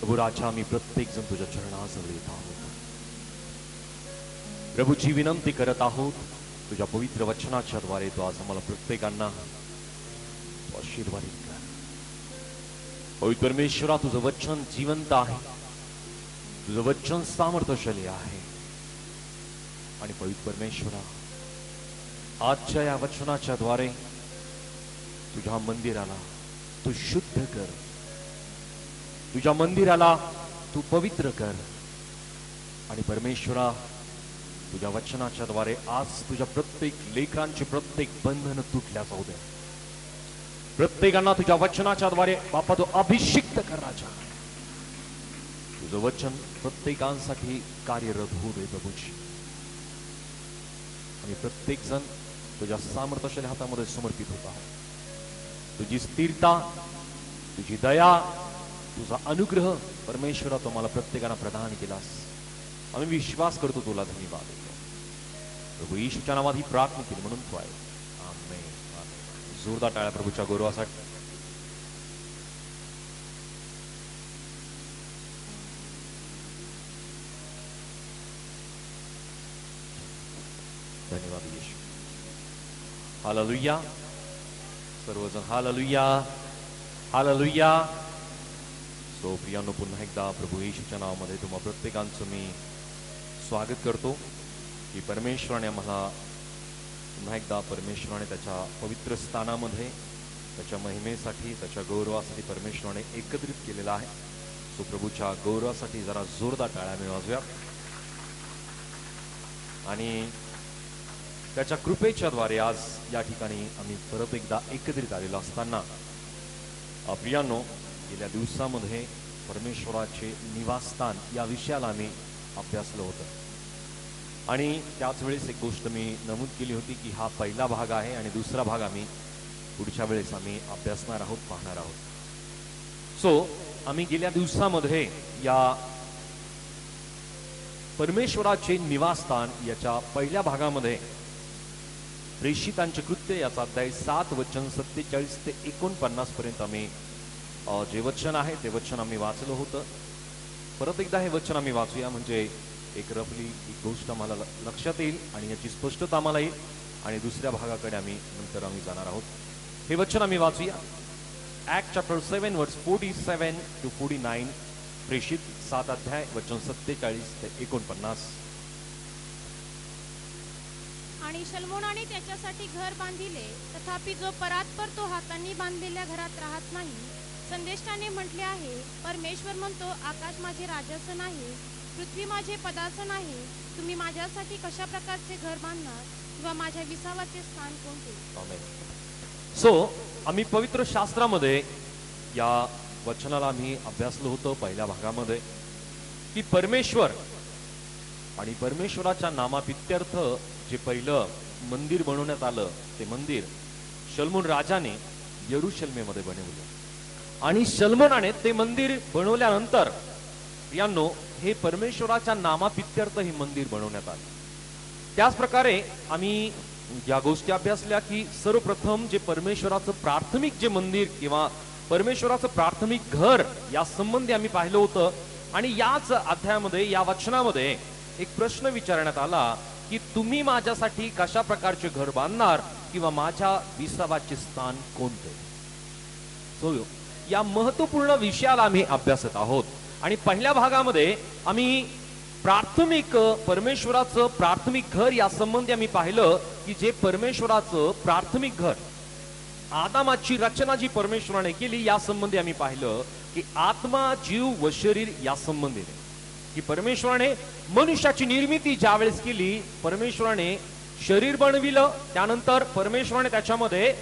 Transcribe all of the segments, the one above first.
प्रभू राजा, आम्ही प्रत्येक जण तुझ्या चरणाजवळ येत आहोत. प्रभूची विनंती करत आहोत, तुझ्या पवित्र वचनाच्या द्वारे तू आज आम्हाला प्रत्येकांना आशीर्वादित कर. पवित्र परमेश्वरा, तुझं वचन जिवंत आहे, तुझं वचन सामर्थ्यशाली आहे. आणि पवित्र परमेश्वरा, आजच्या या वचनाच्या द्वारे तुझ्या मंदिराला तू शुद्ध कर, तुझ्या मंदिराला तू पवित्र कर. आणि परमेश्वरा, तुझ्या वचनाच्या द्वारे आज तुझ्या प्रत्येक लेकरांचे प्रत्येक बंधन तुटल्या जाऊ दे. प्रत्येकांना तुझ्या वचनाच्या द्वारे बापा तू अभिषिक्त कर राजा. तुझं वचन प्रत्येकांसाठी कार्यरत होऊ दे प्रभूजी. आणि प्रत्येक जण तुझ्या सामर्थ्यशाली हातामध्ये समर्पित होत आहोत. तुझी स्थिरता, तुझी दया, तुझा अनुग्रह परमेश्वरा तुम्हाला प्रत्येकाला प्रदान केलास. आम्ही विश्वास करतो, तुला धन्यवाद देतो. प्रभू येशूच्या नावात ही प्रार्थना केली म्हणून तू आहे. आमेन. जोरदार टाळ्या प्रभूच्या गौरवासाठी. धन्यवाद येशू. हालेलुया. सर्वजण हालेलुया, हालेलुया. सो प्रियांनो, पुन्हा एकदा प्रभू येशूच्या नावामध्ये तुम्हा प्रत्येकांचं मी स्वागत करतो की परमेश्वराने आम्हाला पुन्हा एकदा परमेश्वराने त्याच्या पवित्र स्थानामध्ये त्याच्या महिमेसाठी, त्याच्या गौरवासाठी परमेश्वराने एकत्रित केलेला आहे. सो प्रभूच्या गौरवासाठी जरा जोरदार टाळ्या मी वाजव्या. आणि त्याच्या कृपेच्या द्वारे आज या ठिकाणी आम्ही परत एकदा एकत्रित आलेलो असताना प्रियांनो, गेल्या दिवसामध्ये परमेश्वराचे निवासस्थान या विषयाला आम्ही अभ्यासलं होतं. आणि त्याच वेळेस एक गोष्ट मी नमूद केली होती की हा पहिला भाग आहे आणि दुसरा भाग आम्ही पुढच्या वेळेस आम्ही अभ्यासणार आहोत, पाहणार आहोत. सो आम्ही गेल्या दिवसामध्ये या परमेश्वराचे निवासस्थान याच्या पहिल्या भागामध्ये प्रेषितांचे कृत्य याचा अध्याय 7 वचन 47 ते 49 पर्यंत आम्ही जे वचन आहे ते वचन आम्ही वाचलं होतं. परत एकदा हे वचन आम्ही वाचूया, म्हणजे एक रफली एक गोष्ट आम्हाला लक्षात येईल आणि याची स्पष्टता आम्हाला येईल. आणि दुसऱ्या भागाकडे नंतर आम्ही जाणार आहोत. हे वचन आम्ही वाचूया. ऍक्ट चॅप्टर 7 वर्स 47 to 49. प्रेषित 7 अध्याय वचन 47 ते 49. आणि शल्मोनाने त्याच्यासाठी घर बांधिले, तथापि जो परात्पर तो हातांनी बांधलेल्या घरात राहत नाही. संदेष्टाने म्हटले आहे, परमेश्वर म्हणतो, आकाश माझे राजासन आहे, पृथ्वी माझे पदासन आहे. तुम्ही माझ्यासाठी कशा प्रकारचे घर बांधणार किंवा माझ्या विसावाचे स्थान कोणते? सो आम्ही पवित्र शास्त्रामध्ये या वचनाला आम्ही अभ्यासलं होतं पहिल्या भागामध्ये की परमेश्वर आणि परमेश्वराच्या नामापित्यर्थ जे पहिलं मंदिर बनवण्यात आलं ते मंदिर शल्मोन राजाने यरूशलेमेमध्ये बनवलं. आणि शल्मोनाने ते मंदिर बनवल्यानंतर यांनो हे परमेश्वराच्या नामापित्यर्थ हे मंदिर बनवण्यात आले. त्याच प्रकारे आम्ही या गोष्टी अभ्यासल्या की सर्वप्रथम जे परमेश्वराचं प्राथमिक जे मंदिर किंवा परमेश्वराचं प्राथमिक घर या संबंधी आम्ही पाहिलं होतं. आणि याच अध्यायामध्ये या वचनामध्ये एक प्रश्न विचारण्यात आला की तुम्ही माझ्यासाठी कशा प्रकारचे घर बांधणार किंवा माझ्या विसावाचे स्थान कोणते? सो या महत्वपूर्ण विषयाला आम्ही अभ्यासत आहोत. आणि पहिल्या भागामध्ये आम्ही प्राथमिक परमेश्वराचं प्राथमिक घर या संबंधी आम्ही पाहिलं की जे परमेश्वराचं प्राथमिक घर, आदामाची रचना जी परमेश्वराने केली या संबंधी आम्ही पाहिलं की आत्मा, जीव व शरीर या संबंधीने की परमेश्वराने मनुष्याची निर्मिती ज्या वेळेस केली, परमेश्वराने शरीर बनविलं, त्यानंतर परमेश्वराने त्याच्यामध्ये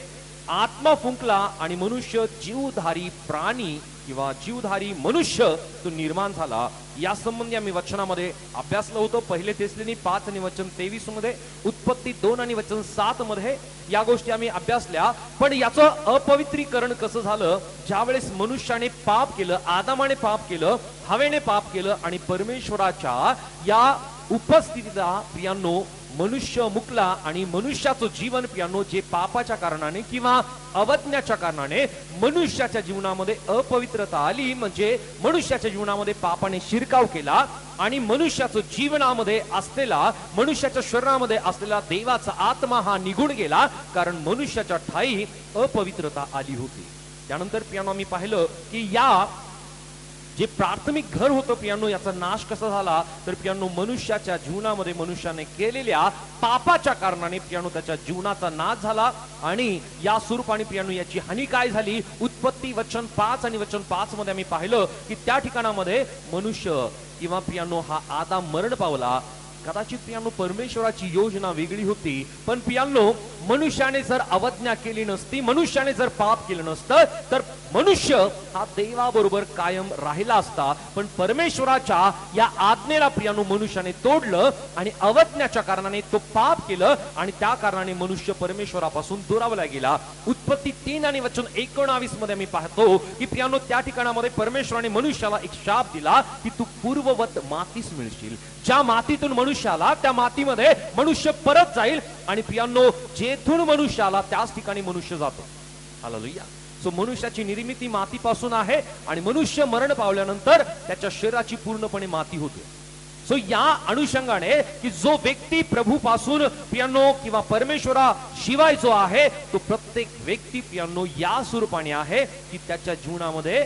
आत्मा फुंकला आणि मनुष्य जीवधारी प्राणी किंवा जीवधारी मनुष्य तो निर्माण झाला. या संबंधी आम्ही वचनामध्ये अभ्यासलं होतं. पहिले थेसलोनिकं 5 आणि वचन 23 मध्ये, उत्पत्ती 2 आणि वचन 7 मध्ये या गोष्टी आम्ही अभ्यासल्या. पण याचं अपवित्रीकरण कसं झालं ज्या वेळेस मनुष्याने पाप केलं, आदामाने पाप केलं, हवेने पाप केलं आणि परमेश्वराच्या या उपस्थितीला प्रियांनो मनुष्य मुकला आणि मनुष्याचं जीवन प्रियांनो जे पापाच्या कारणाने किंवा अवज्ञाच्या कारणाने मनुष्याच्या जीवनामध्ये अपवित्रता आली, म्हणजे मनुष्याच्या जीवनामध्ये पापाने शिरकाव केला आणि मनुष्याचं जीवनामध्ये असलेला, मनुष्याच्या शरीरामध्ये असलेला देवाचा आत्मा हा निघून गेला, कारण मनुष्याच्या ठाई अपवित्रता आली होती. त्यानंतर प्रियांनो मी पाहिलं की या जे प्राथमिक घर होतं प्रियांनो याचा नाश कसा झाला, तर प्रियांनो मनुष्याच्या जीवनामध्ये मनुष्याने केलेल्या पापाच्या कारणाने प्रियांनो त्याच्या जीवनाचा नाश झाला. आणि या स्वरूपाने प्रियांनो याची हानी काय झाली, उत्पत्ती वचन 5 आणि वचन 5 मध्ये आम्ही पाहिलं की त्या ठिकाणामध्ये मनुष्य किंवा प्रियांनो हा आदाम मरण पावला. कदाचित प्रियांनो परमेश्वराची योजना वेगळी होती, पण प्रियांनो मनुष्याने जर अवज्ञा केली नसती, मनुष्याने जर पाप केलं नसतं, तर मनुष्य हा देवाबरोबर कायम राहिला असता. पण परमेश्वराच्या या आज्ञेला प्रियांनो मनुष्याने तोडलं आणि अवज्ञाच्या कारणाने तो पाप केलं आणि त्या कारणाने मनुष्य परमेश्वरापासून दुरावला गेला. उत्पत्ती 3 आणि वचन 19 मध्ये मी पाहतो की प्रियांनो त्या ठिकाणामध्ये परमेश्वराने मनुष्याला एक शाप दिला की तू पूर्ववत मातीस मिळशील. ज्या मातीतून मनुष्य आला त्या मातीमध्ये मनुष्य परत जाईल आणि प्रियांनो जेथून मनुष्य आला त्याच ठिकाणी मनुष्य जातो. हालेलुया. सो मनुष्याची निर्मिती मातीपासून आहे आणि मनुष्य मरण पावल्यानंतर त्याच्या शरीराची पूर्णपणे माती होते. सो या अनुषंगाने की जो व्यक्ती प्रभूपासून प्रियांनो किंवा परमेश्वरा शिवाय जो आहे तो प्रत्येक व्यक्ती प्रियांनो या स्वरूपाने आहे की त्याच्या जीवनामध्ये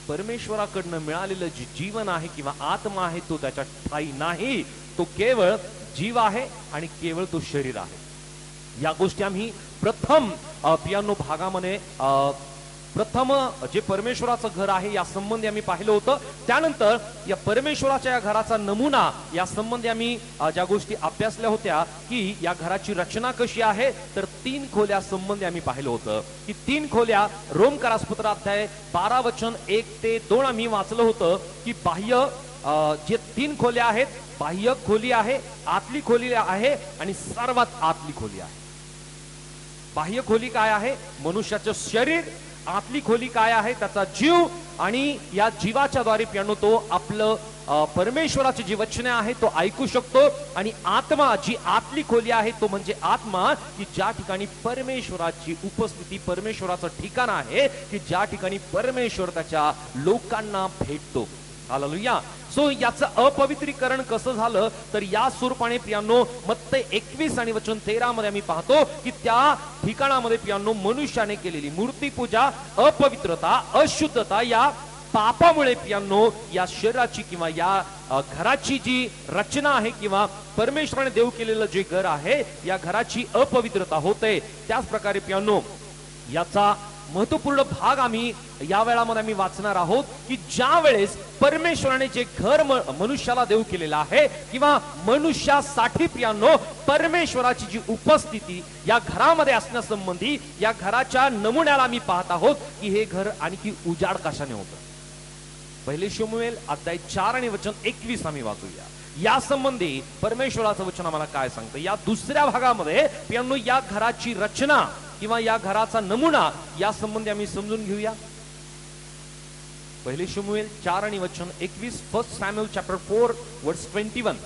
परमेश्वराकडनं मिळालेलं जे जीवन आहे किंवा आत्मा आहे तो त्याच्या ठाई नाही, तो केवळ जीव आहे आणि केवळ तो शरीर आहे. या गोष्टी आम्ही प्रथम प्रियांनो भागामध्ये प्रथम जे परमेश्वराचं घर आहे या संबंधी आम्ही पाहिलं होतं. त्यानंतर या परमेश्वराच्या या घराचा नमुना या संबंधी आम्ही ज्या गोष्टी अभ्यासल्या होत्या की या घराची रचना कशी आहे, तर 3 खोल्या संबंधी आम्ही पाहिलं होतं की 3 खोल्या रोमकारासपत्र अध्याय 12 वचन 1 ते 2 आम्ही वाचलं होतं की बाह्य जे 3 खोल्या आहेत, बाह्य खोली आहे, आतली खोली आहे आणि सर्वात आतली खोली आहे. बाह्य खोली काय आहे, मनुष्याचं शरीर. आतली खोली काय आहे, त्याचा जीव. आणि या जीवाच्या द्वारे प्रियांनो तो आपलं परमेश्वराची जी वचने आहे तो ऐकू शकतो. आणि आत्मा जी आतली खोली आहे तो म्हणजे आत्मा की ज्या ठिकाणी परमेश्वराची उपस्थिती, परमेश्वराचं ठिकाण आहे की ज्या ठिकाणी परमेश्वर त्याच्या लोकांना भेटतो. हालेलुया. सो याचं अपवित्रीकरण कसं झालं, तर या स्वरूपाने प्रियांनो मत्ते 21 आणि वचन 13 मध्ये आम्ही पाहतो की त्या ठिकाणामध्ये प्रियांनो मनुष्याने केलेली मूर्तीपूजा, अपवित्रता, अशुद्धता या पापामुळे प्रियांनो या शरीराची किंवा या घराची जी रचना आहे किंवा परमेश्वराने देव केलेलं जे घर आहे या घराची अपवित्रता होते. त्याच प्रकारे प्रियांनो याचा महत्वपूर्ण भाग आम्ही या वेळामध्ये आम्ही वाचणार आहोत की ज्या वेळेस परमेश्वराने जे घर मनुष्याला देव केलेलं आहे किंवा मनुष्यासाठी प्रियांनो परमेश्वराची जी उपस्थिती या घरामध्ये असण्यासंबंधी या घराच्या नमुन्याला आम्ही पाहत आहोत की हे घर आणखी उजाड कशाने होतं. पहिले शमूएल अध्याय 4 आणि वचन 21 आम्ही वाचूया. या संबंधी परमेश्वराचं वचन आम्हाला काय सांगतं. या दुसऱ्या भागामध्ये प्रियांनो या घराची रचना किंवा या घराचा नमुना या संबंधी आम्ही समजून घेऊया. पहिले शमूएल 4 आणि वचन 21. फर्स्ट सॅम्युएल चॅप्टर 4 वर्स 21.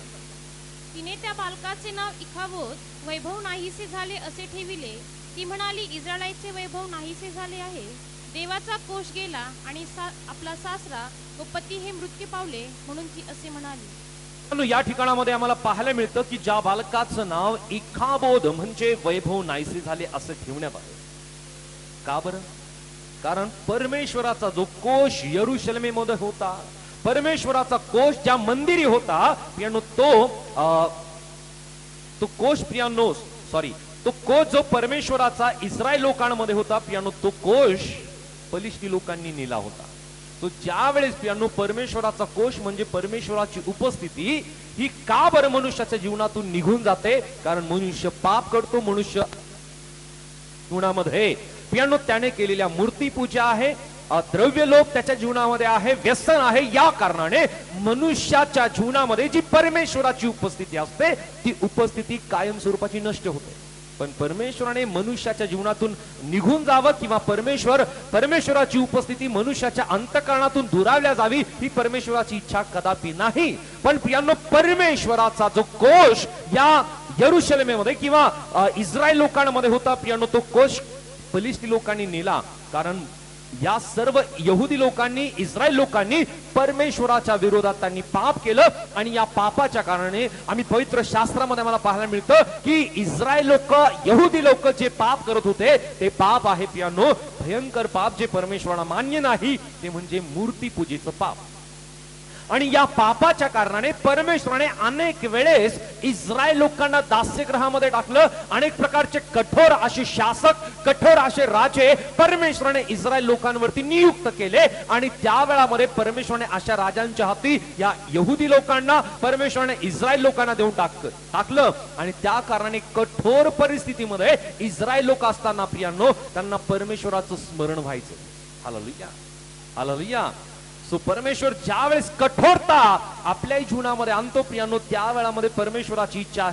तिने त्या बालकाचे नाव इखाबोद, वैभव नाहीसे झाले असे ठेविले. ती म्हणाली, इस्रायलाचे वैभव नाहीसे झाले आहे. देवाचा कोष गेला आणि आपला सासरा व पती हे मृत्यू पावले, म्हणून ती असे म्हणाली. या ठिकाणामध्ये आम्हाला पाहायला मिळतं की ज्या बालकाचं नाव इखाबोद म्हणजे वैभव नाहीसे झाले असं ठेवण्यात आले. का बरं? कारण परमेश्वराचा जो कोष यरुशलेमेमध्ये होता, परमेश्वराचा कोष ज्या मंदिरी होता प्रियांनो तो कोष प्रियांनो तो कोष जो परमेश्वराचा इस्रायल लोकांमध्ये होता प्रियांनो तो कोष फलिस्ती लोकांनी नेला होता. तो ज्या वेळेस प्रियांनो परमेश्वराचा कोष म्हणजे परमेश्वराची उपस्थिती ही का बरं मनुष्याच्या जीवनातून निघून जाते, कारण मनुष्य पाप करतो. मनुष्य जीवनामध्ये प्रियांनो त्याने केलेल्या मूर्तीपूजा आहे, द्रव्य लोक त्याच्या जीवनामध्ये आहे, व्यसन आहे. या कारणाने मनुष्याच्या जीवनामध्ये जी परमेश्वराची उपस्थिती असते ती उपस्थिती कायम स्वरूपाची नष्ट होते. पण परमेश्वराने मनुष्याच्या जीवनातून निघून जावं किंवा परमेश्वराची उपस्थिती मनुष्याच्या अंतःकरणातून दुरावल्या जावी ही परमेश्वराची इच्छा कदापि नाही. पण प्रियांनो, परमेश्वराचा जो कोश या यरुशलेमेमध्ये किंवा इस्रायल लोकांमध्ये होता प्रियांनो, तो कोश फलिस्ती लोकांनी नेला. कारण या सर्व यहुदी लोकांनी, इस्रायल लोकांनी परमेश्वराच्या विरोधात त्यांनी पाप केलं आणि या पापाच्या कारणाने आम्ही पवित्र शास्त्रामध्ये मला पाहायला मिळतं की इस्रायल लोक, यहुदी लोक जे पाप करत होते ते पाप आहे प्रियांनो भयंकर पाप, जे परमेश्वराला मान्य नाही, ते म्हणजे मूर्ती पूजेचं पाप. आणि या पापाच्या कारणाने परमेश्वराने अनेक वेळेस इस्रायल लोकांना दास्यगृहामध्ये टाकलं. अनेक प्रकारचे कठोर असे शासक, कठोर असे राजे परमेश्वराने इस्रायल लोकांवरती नियुक्त केले आणि त्यावेळामध्ये परमेश्वराने अशा राजांच्या हाती या यहुदी लोकांना, परमेश्वराने इस्रायल लोकांना देऊन टाकलं. आणि त्या कारणाने कठोर परिस्थितीमध्ये इस्रायल लोक असताना प्रियांनो त्यांना परमेश्वराचं स्मरण व्हायचं. Hallelujah, hallelujah. सो परमेश्वर ज्या वेळेस कठोरता आपल्या जीवनामध्ये आणतो प्रियांनो, त्या वेळामध्ये परमेश्वराची इच्छा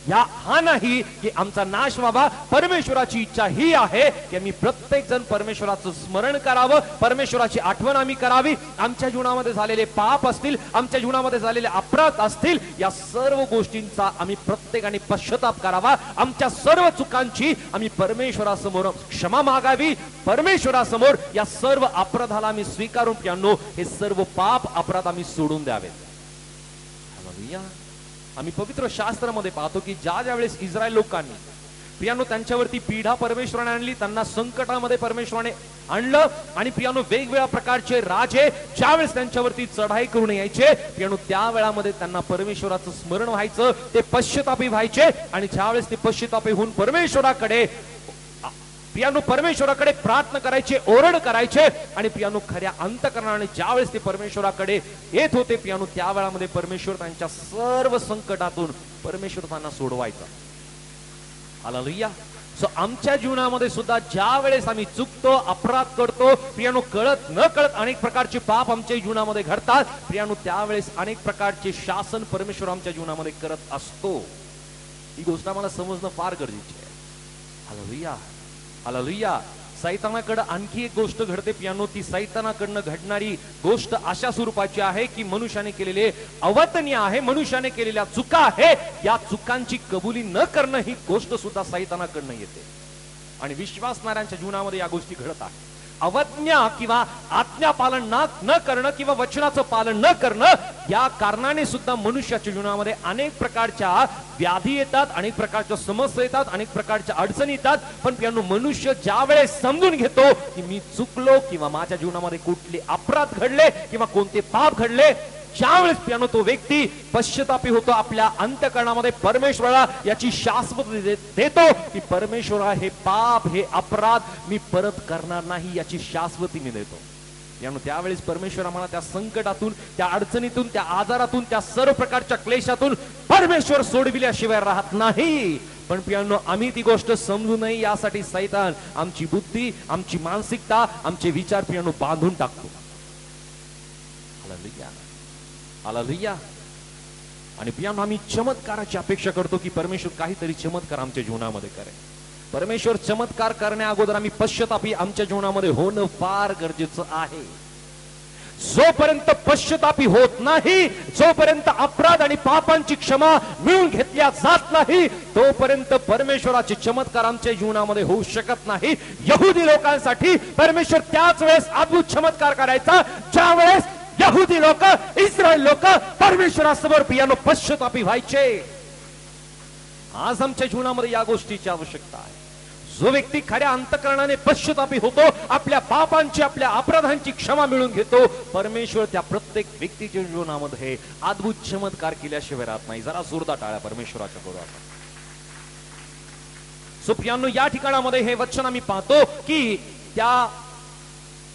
हा नाही की आमचा नाश व्हावा. परमेश्वराची इच्छा ही आहे की आम्ही प्रत्येक जण परमेश्वराचं स्मरण करावं, परमेश्वराची आठवण आम्ही करावी. आमच्या जीवनामध्ये झालेले पाप असतील, आमच्या जीवनामध्ये झालेले अपराध असतील, या सर्व गोष्टींचा आम्ही प्रत्येकाने पश्चाताप करावा. आमच्या सर्व चुकांची आम्ही परमेश्वरासमोर क्षमा मागावी. परमेश्वरासमोर या सर्व अपराधाला आम्ही स्वीकारून प्रियांनो हे सर्व पाप अपराध आम्ही सोडून द्यावेत. हालेलुया. आम्ही पवित्र शास्त्रामध्ये पाहतो की ज्या वेळेस इस्रायल लोकांनी प्रियांनो त्यांच्यावरती पीडा परमेश्वराने आणली, त्यांना संकटामध्ये परमेश्वराने आणलं आणि प्रियांनो वेगवेगळ्या प्रकारचे राजे ज्यावेळेस त्यांच्यावरती चढाई करून यायचे प्रियांनो, त्या वेळामध्ये त्यांना परमेश्वराचं स्मरण व्हायचं, ते पश्चातापी व्हायचे आणि ज्यावेळेस ते पश्चातापी होऊन परमेश्वराकडे प्रार्थना करायचे, ओरड करायचे आणि प्रियांनो खऱ्या अंतःकरणाने ज्यावेळेस ते परमेश्वराकडे येत होते प्रियांनो, त्या वेळामध्ये परमेश्वर त्यांच्या सर्व संकटातून परमेश्वर त्यांना सोडवायचा. हालेलुया. सो आमच्या जीवनामध्ये सुद्धा ज्या वेळेस आम्ही चुकतो, अपराध करतो प्रियांनो, कळत न कळत अनेक प्रकारचे पाप आमच्या जीवनामध्ये घडतात प्रियांनो, त्यावेळेस अनेक प्रकारचे शासन परमेश्वर आमच्या जीवनामध्ये करत असतो. ही गोष्ट आम्हाला समजणं फार गरजेचे आहे. Hallelujah, hallelujah. सैतानाकडे आणखी एक गोष्ट घडते प्रियांनो, ती सैतानाकडनं घडणारी गोष्ट अशा स्वरूपाची आहे की मनुष्याने केलेले अवतनीय आहे, मनुष्याने केलेल्या चुका आहे, या चुकांची कबुली न करणं ही गोष्ट सुद्धा सैतानाकडनं येते आणि विश्वासणाऱ्यांच्या जीवनामध्ये या गोष्टी घडत आहेत. अवज्ञा किंवा आज्ञा पालन न करणं किंवा वचनाचं पालन न करणं या कारणाने सुद्धा मनुष्याच्या जीवनामध्ये अनेक प्रकारच्या व्याधी येतात, अनेक प्रकारच्या समस्या येतात, अनेक प्रकारच्या अडचणी येतात. पण प्रियांनो, मनुष्य ज्या वेळेस समजून घेतो की मी चुकलो किंवा माझ्या जीवनामध्ये कुठले अपराध घडले किंवा कोणते पाप घडले, ज्यावेळेस प्रियांनो तो व्यक्ती पश्चातापी होतो, आपल्या अंतःकरणामध्ये परमेश्वराला याची शाश्वती देतो की परमेश्वरा हे पाप, हे अपराध मी परत करणार नाही, याची शाश्वती मी देतो. यामुळे त्यावेळेस परमेश्वर आम्हाला त्या संकटातून, त्या अडचणीतून, त्या आजारातून, त्या सर्व प्रकारच्या क्लेशातून परमेश्वर सोडविल्याशिवाय राहत नाही. पण प्रियांनो, आम्ही ती गोष्ट समजू नये यासाठी सैतान आमची बुद्धी, आमची मानसिकता, आमचे विचार प्रियांनो बांधून टाकतो. Hallelujah, hallelujah. आणि प्रियांनो, आम्ही चमत्काराची अपेक्षा करतो की परमेश्वर काहीतरी चमत्कार आमच्या जीवनामध्ये करेल. परमेश्वर चमत्कार करण्या अगोदर आम्ही पश्चातापी आमच्या जीवनामध्ये होणं फार गरजेचं आहे. जोपर्यंत पश्चातापी होत नाही, जोपर्यंत अपराध आणि पापांची क्षमा मिळून घेतल्या जात नाही, तोपर्यंत परमेश्वराचे चमत्कार आमच्या जीवनामध्ये होऊ शकत नाही. यहुदी लोकांसाठी परमेश्वर त्याच वेळेस अद्भुत चमत्कार करायचा ज्या वेळेस यहुदी लोक, इस्रायल लोक परमेश्वरासमोर प्रियांनो पश्चातापी व्हायचे. आज आमच्या जीवनामध्ये या गोष्टीची आवश्यकता आहे. जो व्यक्ती खऱ्या अंतःकरणाने पश्चातापी होतो, आपल्या पापांची, आपल्या अपराधांची क्षमा मिळवून घेतो, परमेश्वर त्या प्रत्येक व्यक्तीच्या जीवनामध्ये अद्भुत चमत्कार केल्याशिवाय राहत नाही. जरा जोरदार टाळ्या परमेश्वराच्या करू आपण. सो प्रियांनो, या ठिकाणामध्ये हे वचन आम्ही पाहतो की त्या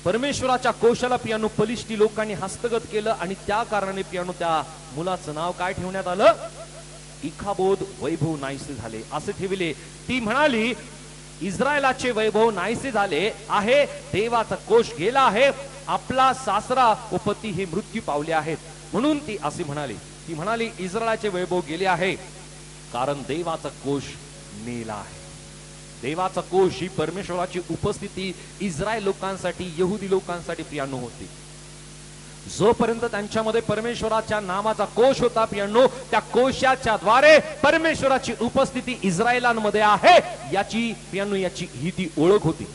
परमेश्वराच्या कोशाला प्रियांनो फलिस्ती लोकांनी हस्तगत केलं आणि त्या कारणाने प्रियांनो त्या मुलाचं नाव काय ठेवण्यात आलं? इखाबोद, वैभव नाहीसे झाले असे ठेवले. ती म्हणाली, इस्रायलाचे वैभव नाहीसे झाले आहे, देवाचा कोश गेला आहे, आपला सासरा व पती हे मृत्यू पावले आहेत, म्हणून ती असे म्हणाली. ती म्हणाली इस्रायलाचे वैभव गेले आहे कारण देवाचा कोश नेला आहे. देवाचा कोश ही परमेश्वराची उपस्थिती इस्रायल लोकांसाठी, यहुदी लोकांसाठी प्रियांनो होती. जोपर्यंत त्यांच्यामध्ये परमेश्वराच्या नामाचा कोश होता प्रियांनो, त्या कोशाच्या द्वारे परमेश्वराची उपस्थिती इस्रायलांमध्ये आहे याची प्रियांनो याची ही ती ओळख होती.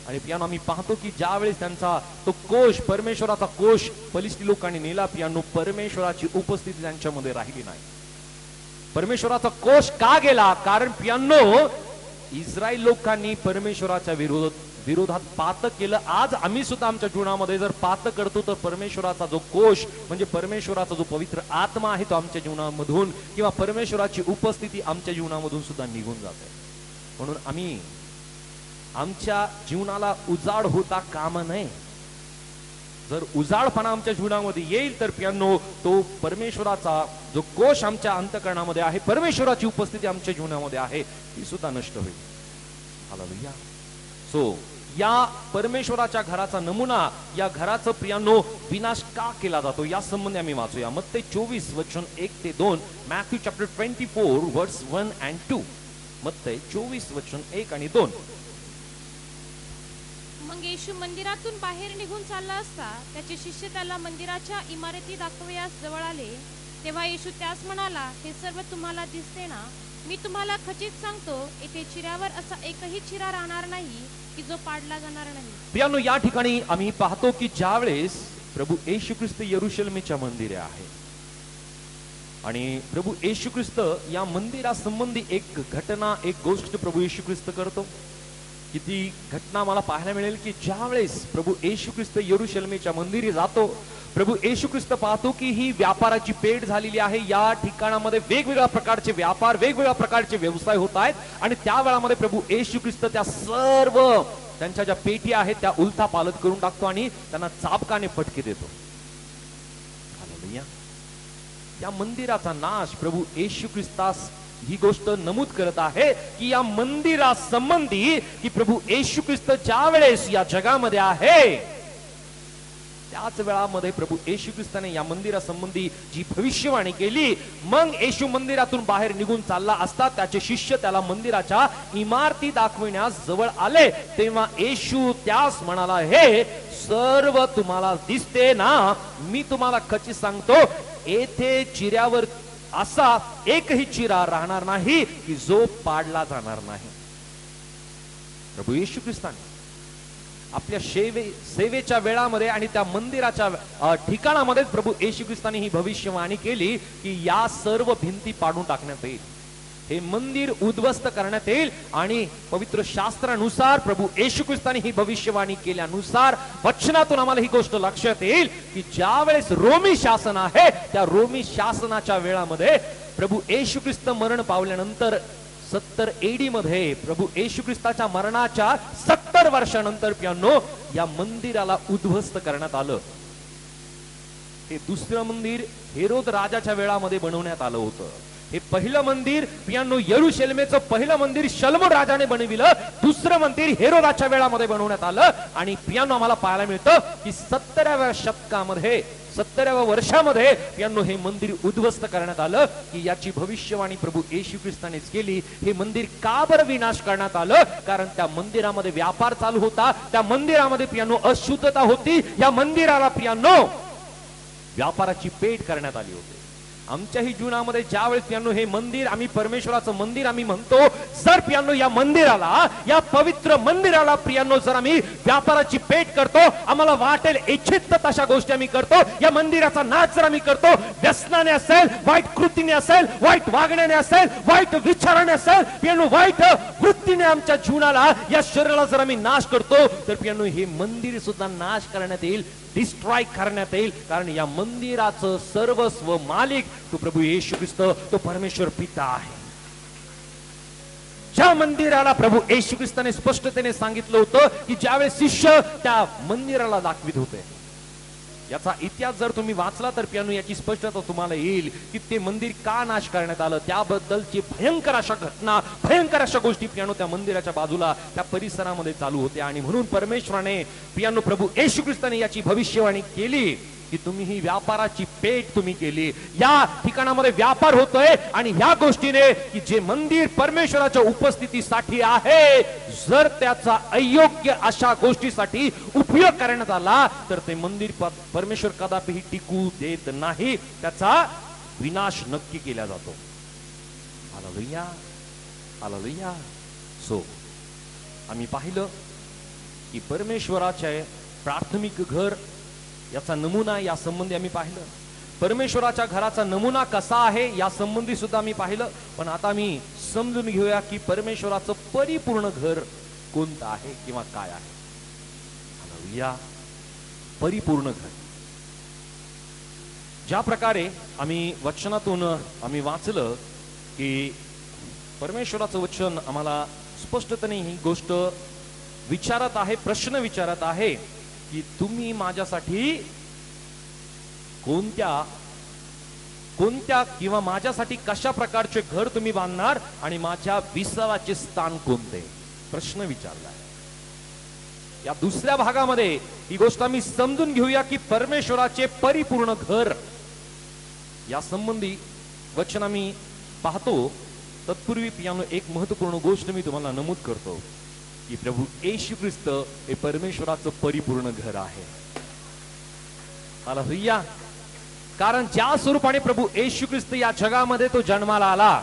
आणि प्रियांनो आम्ही पाहतो की ज्यावेळेस त्यांचा तो कोश, परमेश्वराचा कोश फलिस्ती लोकांनी नेला प्रियांनो, परमेश्वराची उपस्थिती त्यांच्यामध्ये राहिली नाही. परमेश्वराचा कोश का गेला? कारण प्रियांनो इस्रायल लोकांनी परमेश्वराच्या विरोधात पातक केलं. आज आम्ही सुद्धा आमच्या जीवनामध्ये जर पातक करतो तर परमेश्वराचा जो कोश म्हणजे परमेश्वराचा जो पवित्र आत्मा आहे तो आमच्या जीवनामधून किंवा परमेश्वराची उपस्थिती आमच्या जीवनामधून सुद्धा निघून जाते. म्हणून आम्ही आमच्या जीवनाला उजाड होता कामा नये. जर उजाडपणा आमच्या जीवनामध्ये येईल तर प्रियांनो तो परमेश्वराचा जो कोश आमच्या अंतःकरणामध्ये आहे, परमेश्वराची उपस्थिती आमच्या जीवनामध्ये आहे, ती सुद्धा नष्ट होईल. हालेलुया. सो या परमेश्वराच्या घराचा नमुना, या घराचं प्रियांनो विनाश का केला जातो या संबंधी आम्ही वाचूया. मत्ते 24 वचन 1 ते 2, मॅथ्यू चॅप्टर 24 वर्स 1 and 2. मत्ते 24 वचन 1 आणि 2. मग येशू मंदिरातून बाहेर निघून चालला असता त्याचे शिष्य त्याला मंदिराच्या इमारती दाखवयास जवळ आले. तेव्हा येशू त्यास म्हणाला, हे सर्व तुम्हाला दिसते ना? मी तुम्हाला खचित सांगतो, येथे चिऱ्यावर असा एकही चिरा राहणार नाही की जो पाडला जाणार नाही. प्रियांनो या ठिकाणी आम्ही पाहतो की ज्यावेळेस प्रभू येशू ख्रिस्त यरुशलेमेच्या मंदिरे आहे आणि प्रभू येशू ख्रिस्त या मंदिरासंबंधी एक घटना, एक गोष्ट प्रभू येशू ख्रिस्त करतो. की ती घटना मला पाहायला मिळेल की ज्यावेळेस प्रभू येशू ख्रिस्त यरुशलेमेच्या मंदिरी जातो, प्रभू येशू ख्रिस्त पाहतो की ही व्यापाराची पेठ झालेली आहे. या ठिकाणामध्ये वेगवेगळ्या प्रकारचे व्यापार, वेगवेगळ्या प्रकारचे व्यवसाय होत आहेत आणि त्या वेळामध्ये प्रभू येशू ख्रिस्त त्या सर्व त्यांच्या ज्या पेटी आहेत त्या उलथा पालट करून टाकतो आणि त्यांना चाबकाने फटके देतो. हालेलुया. या मंदिराचा नाश प्रभू येशू ख्रिस्तास ही गोष्ट नमूद करत आहे की या मंदिरासंबंधी की प्रभू येशू ख्रिस्त ज्या वेळेस या जगामध्ये आहे त्याच वेळामध्ये प्रभू येशू ख्रिस्ताने या मंदिरासंबंधी जी भविष्यवाणी केली. मग येशू मंदिरातून बाहेर निघून चालला असता त्याचे शिष्य त्याला मंदिराच्या इमारती दाखविण्यास जवळ आले. तेव्हा येशू त्यास म्हणाला, हे सर्व तुम्हाला दिसते ना? मी तुम्हाला खचित सांगतो, येथे चिऱ्यावर असा एकही चिरा राहणार नाही की जो पाडला जाणार नाही. प्रभू येशू ख्रिस्ताने आपल्या सेवेच्या वेळामध्ये आणि त्या मंदिराच्या ठिकाणामध्ये प्रभू येशू ख्रिस्ताने ही भविष्यवाणी केली की या सर्व भिंती पाडून टाकण्यात येईल, हे मंदिर उद्ध्वस्त करण्यात येईल. आणि पवित्र शास्त्रानुसार प्रभू येशू ख्रिस्ताने ही भविष्यवाणी केल्यानुसार वचनातून आम्हाला ही गोष्ट लक्षात येईल की ज्या वेळेस रोमी शासन आहे त्या रोमी शासनाच्या वेळामध्ये प्रभू येशू ख्रिस्त मरण पावल्यानंतर 70 AD मध्ये प्रभू येशू ख्रिस्ताच्या मरणाच्या 70 वर्षानंतर प्रियांनो या मंदिराला उद्ध्वस्त करण्यात आलं. हे दुसरं मंदिर हेरोद राजाच्या वेळामध्ये बनवण्यात आलं होतं. हे पहिलं मंदिर प्रियांनो यरुशलेमेचं पहिलं मंदिर शलोमोन राजाने बनविलं. दुसरं मंदिर हेरोदाच्या वेळामध्ये बनवण्यात आलं. आणि प्रियांनो आम्हाला पाहायला मिळतं की 70व्या शतकामध्ये 70व्या वर्षामध्ये प्रियांनो हे मंदिर उद्ध्वस्त करण्यात आलं. की याची भविष्यवाणी प्रभू येशू ख्रिस्तानेच केली. हे मंदिर का बरं विनाश करण्यात आलं? कारण त्या मंदिरामध्ये व्यापार चालू होता, त्या मंदिरामध्ये प्रियांनो अशुद्धता होती, या मंदिराला प्रियांनो व्यापाराची पेठ करण्यात आली होती. आमच्याही जीवनामध्ये ज्यावेळेस प्रियांनो हे मंदिर आम्ही परमेश्वराचं मंदिर आम्ही म्हणतो, जर प्रियांनो या मंदिराला, या पवित्र मंदिराला प्रियांनो जर आम्ही व्यापाराची पेठ करतो, आम्हाला वाटेल इच्छित तशा गोष्टी आम्ही करतो, या मंदिराचा नाच जर आम्ही करतो, व्यसनाने असेल, वाईट कृतीने असेल, वाईट वागण्याने असेल, वाईट विचाराने असेल, प्रियांनो वाईट वृत्तीने आमच्या जीवनाला, या शरीराला जर आम्ही नाश करतो तर प्रियांनो हे मंदिर सुद्धा नाश करण्यात येईल, डिस्ट्रॉय करण्यात येईल. कारण या मंदिराचं सर्वस्व मालिक तो प्रभू येशू ख्रिस्त, तो परमेश्वर पिता आहे. ज्या मंदिराला प्रभू येशू ख्रिस्ताने स्पष्टतेने सांगितलं होतं की ज्यावेळेस शिष्य त्या मंदिराला दाखवित होते, याचा इतिहास जर तुम्ही वाचला तर प्रियांनो याची स्पष्टता तुम्हाला येईल की ते मंदिर का नाश करण्यात आलं, त्याबद्दलची भयंकर अशा घटना, भयंकर अशा गोष्टी प्रियांनो त्या मंदिराच्या बाजूला त्या परिसरामध्ये चालू होत्या. आणि म्हणून परमेश्वराने प्रियांनो प्रभू येशू ख्रिस्ताने याची भविष्यवाणी केली की तुम्ही ही व्यापाराची पेट तुम्ही केली. या ठिकाणामध्ये व्यापार होतोय आणि ह्या गोष्टीने की जे मंदिर परमेश्वराच्या उपस्थितीसाठी आहे, जर त्याचा अयोग्य अशा गोष्टीसाठी उपयोग करण्यात आला तर ते मंदिर परमेश्वर कदापिही टिकू देत नाही, त्याचा विनाश नक्की केला जातो. Hallelujah, hallelujah. सो आम्ही पाहिलं की परमेश्वराचे प्राथमिक घर याचा नमुना या संबंधी आम्ही पाहिलं. परमेश्वराच्या घराचा नमुना कसा आहे या संबंधी सुद्धा आम्ही पाहिलं. पण आता मी समजून घेऊया की परमेश्वराचं परिपूर्ण घर कोणतं आहे किंवा काय आहे. हालेलुया. परिपूर्ण घर. ज्या प्रकारे आम्ही वचनातून आम्ही वाचलं की परमेश्वराचं वचन आम्हाला स्पष्टपणे ही गोष्ट विचारत आहे, प्रश्न विचारत आहे की तुम्ही माझ्यासाठी कोणत्या किंवा माझ्यासाठी कशा प्रकारचे घर तुम्ही बांधणार आणि माझ्या विसावाचे स्थान कोणते, प्रश्न विचारला. या दुसऱ्या भागामध्ये ही गोष्ट आम्ही समजून घेऊया की परमेश्वराचे परिपूर्ण घर या संबंधी वचन आम्ही पाहतो. तत्पूर्वी पियानो एक महत्वपूर्ण गोष्ट मी तुम्हाला नमूद करतो की प्रभू येशू ख्रिस्त हे परमेश्वराचं परिपूर्ण घर आहे. हालेलुया. कारण ज्या स्वरूपाने प्रभू येशू ख्रिस्त या जगामध्ये तो जन्माला आला,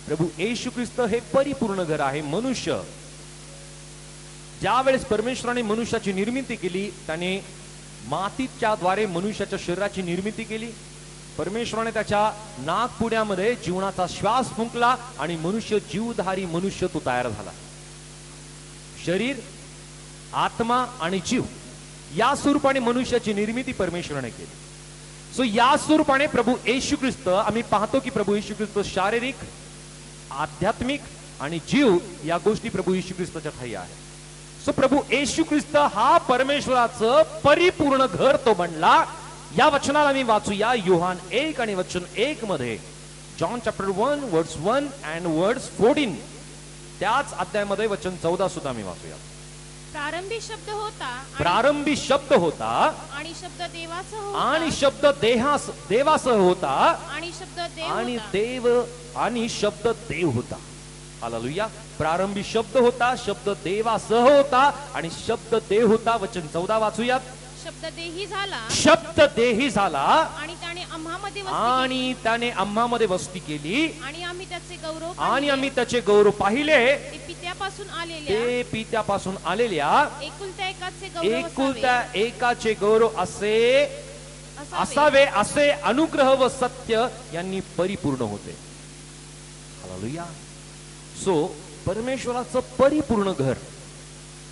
प्रभू येशू ख्रिस्त हे परिपूर्ण घर आहे. मनुष्य ज्या वेळेस परमेश्वराने मनुष्याची निर्मिती केली, त्याने मातीच्या द्वारे मनुष्याच्या शरीराची निर्मिती केली. परमेश्वराने त्याच्या नाकपुड्यामध्ये जीवनाचा श्वास फुंकला आणि मनुष्य जीवधारी मनुष्य तो तयार झाला. शरीर, आत्मा आणि जीव या स्वरूपाने मनुष्याची निर्मिती परमेश्वराने केली. सो या स्वरूपाने प्रभू येशू ख्रिस्त आम्ही पाहतो की प्रभू येशू ख्रिस्त शारीरिक, आध्यात्मिक आणि जीव या गोष्टी प्रभू येशू ख्रिस्ताच्या ठाई आहे. सो प्रभू येशू ख्रिस्त हा परमेश्वराचं परिपूर्ण घर तो बनला. या वचनाला आम्ही वाचूया योहान 1 आणि वचन 1 मध्ये. जॉन चॅप्टर 1 वर्स 1 अँड वर्स 14. त्याच अध्यायामध्ये वचन 14 सुद्धा आम्ही वाचूया. प्रारंभी शब्द होता, प्रारंभी शब्द होता आणि शब्द देवासह होता, आणि शब्द देवासह होता आणि शब्द देव आणि होता. देव आणि शब्द देव होता. हालेलुया. प्रारंभी शब्द होता, शब्द देवासह होता आणि शब्द देव होता. वचन 14 वाचूयात. शब्द देही झाला, शब्द देही झाला आणि त्याने आम्हामध्ये आणि त्याने आम्हामध्ये वस्ती केली आणि आम्ही त्याचे गौरव आणि पाहिले. आम्ही त्याचे गौरव पाहिले. ते पित्यापासून आलेल्या ते पित्यापासून आलेल्या एकुलत्या एकाचे गौरव एकुलत्या एकाचे गौरव असावे असे अनुग्रह व सत्य यांनी परिपूर्ण होते. हालेलुया. सो परमेश्वराचं परिपूर्ण घर,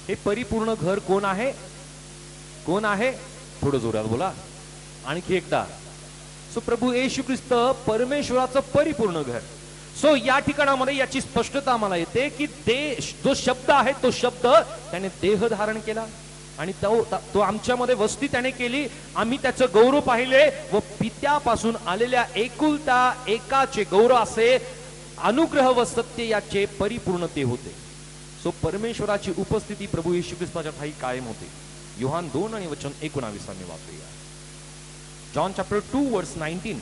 हे परिपूर्ण घर कोण आहे? कोण आहे? थोडं जोरात बोला आणखी एकदा. सो प्रभू येशू ख्रिस्त परमेश्वराचं परिपूर्ण घर. सो या ठिकाणामध्ये याची स्पष्टता आम्हाला येते की जो शब्द आहे तो शब्द त्याने देह धारण केला आणि तो आमच्यामध्ये वस्ती त्याने केली. आम्ही त्याचं गौरव पाहिले व पित्यापासून आलेल्या एकुलता एकाचे गौरव असे अनुग्रह व सत्य याचे परिपूर्ण ते होते. सो परमेश्वराची उपस्थिती प्रभू येशू ख्रिस्ताच्या ठाई कायम होते. योहान 2 आणि वचन 19 आम्ही वाचूया. जॉन चॅप्टर 2 वर्स 19.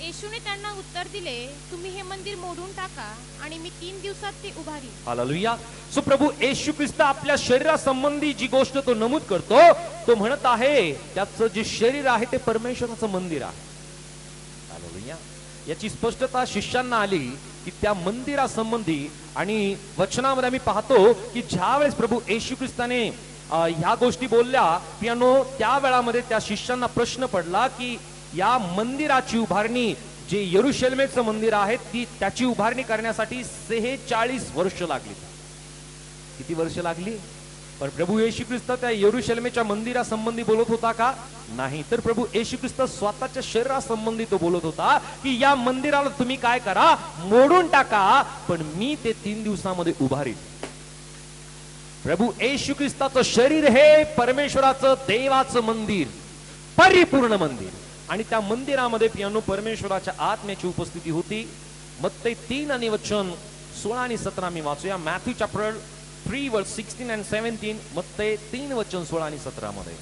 येशूने त्यांना उत्तर दिले, तुम्ही हे मंदिर मोडून टाका आणि मी 3 दिवसात ते उभारीन. हालेलुया. सो प्रभू येशू ख्रिस्त आपल्या शरीरासंबंधी जी गोष्ट तो नमूद करतो, तो म्हणत आहे त्याचं जे शरीर आहे ते परमेश्वराचं मंदिर आहे. हालेलुया. याची स्पष्टता शिष्यांना आली की त्या मंदिरासंबंधी आणि वचनामध्ये आम्ही पाहतो की ज्या वेळेस प्रभू येशू ख्रिस्ताने ह्या गोष्टी बोलल्या पियानो, त्या वेळामध्ये त्या शिष्यांना प्रश्न पडला की या मंदिराची उभारणी, जे यरुशलेमेचं मंदिर आहे, त्याची उभारणी करण्यासाठी 46 वर्ष लागली. किती वर्ष लागली? पण प्रभू येशू ख्रिस्त त्या यरुशलेमेच्या मंदिरासंबंधी बोलत होता का? नाही. तर प्रभू येशू ख्रिस्त स्वतःच्या शरीरासंबंधी तो बोलत होता की या मंदिराला तुम्ही काय करा, मोडून टाका, पण मी ते 3 दिवसामध्ये उभारीन. प्रभू येशू ख्रिस्ताचं शरीर हे परमेश्वराचं देवाचं मंदिर, परिपूर्ण मंदिर. आणि त्या मंदिरामध्ये पियानो परमेश्वराच्या आत्म्याची उपस्थिती होती. मत्तई 3 आणि वचन 16 आणि 17 मी वाचूया. मॅथ्यू चॅप्टर 3 वर्स 16 and 17. मत्तई 3 वचन 16 आणि 17 मध्ये.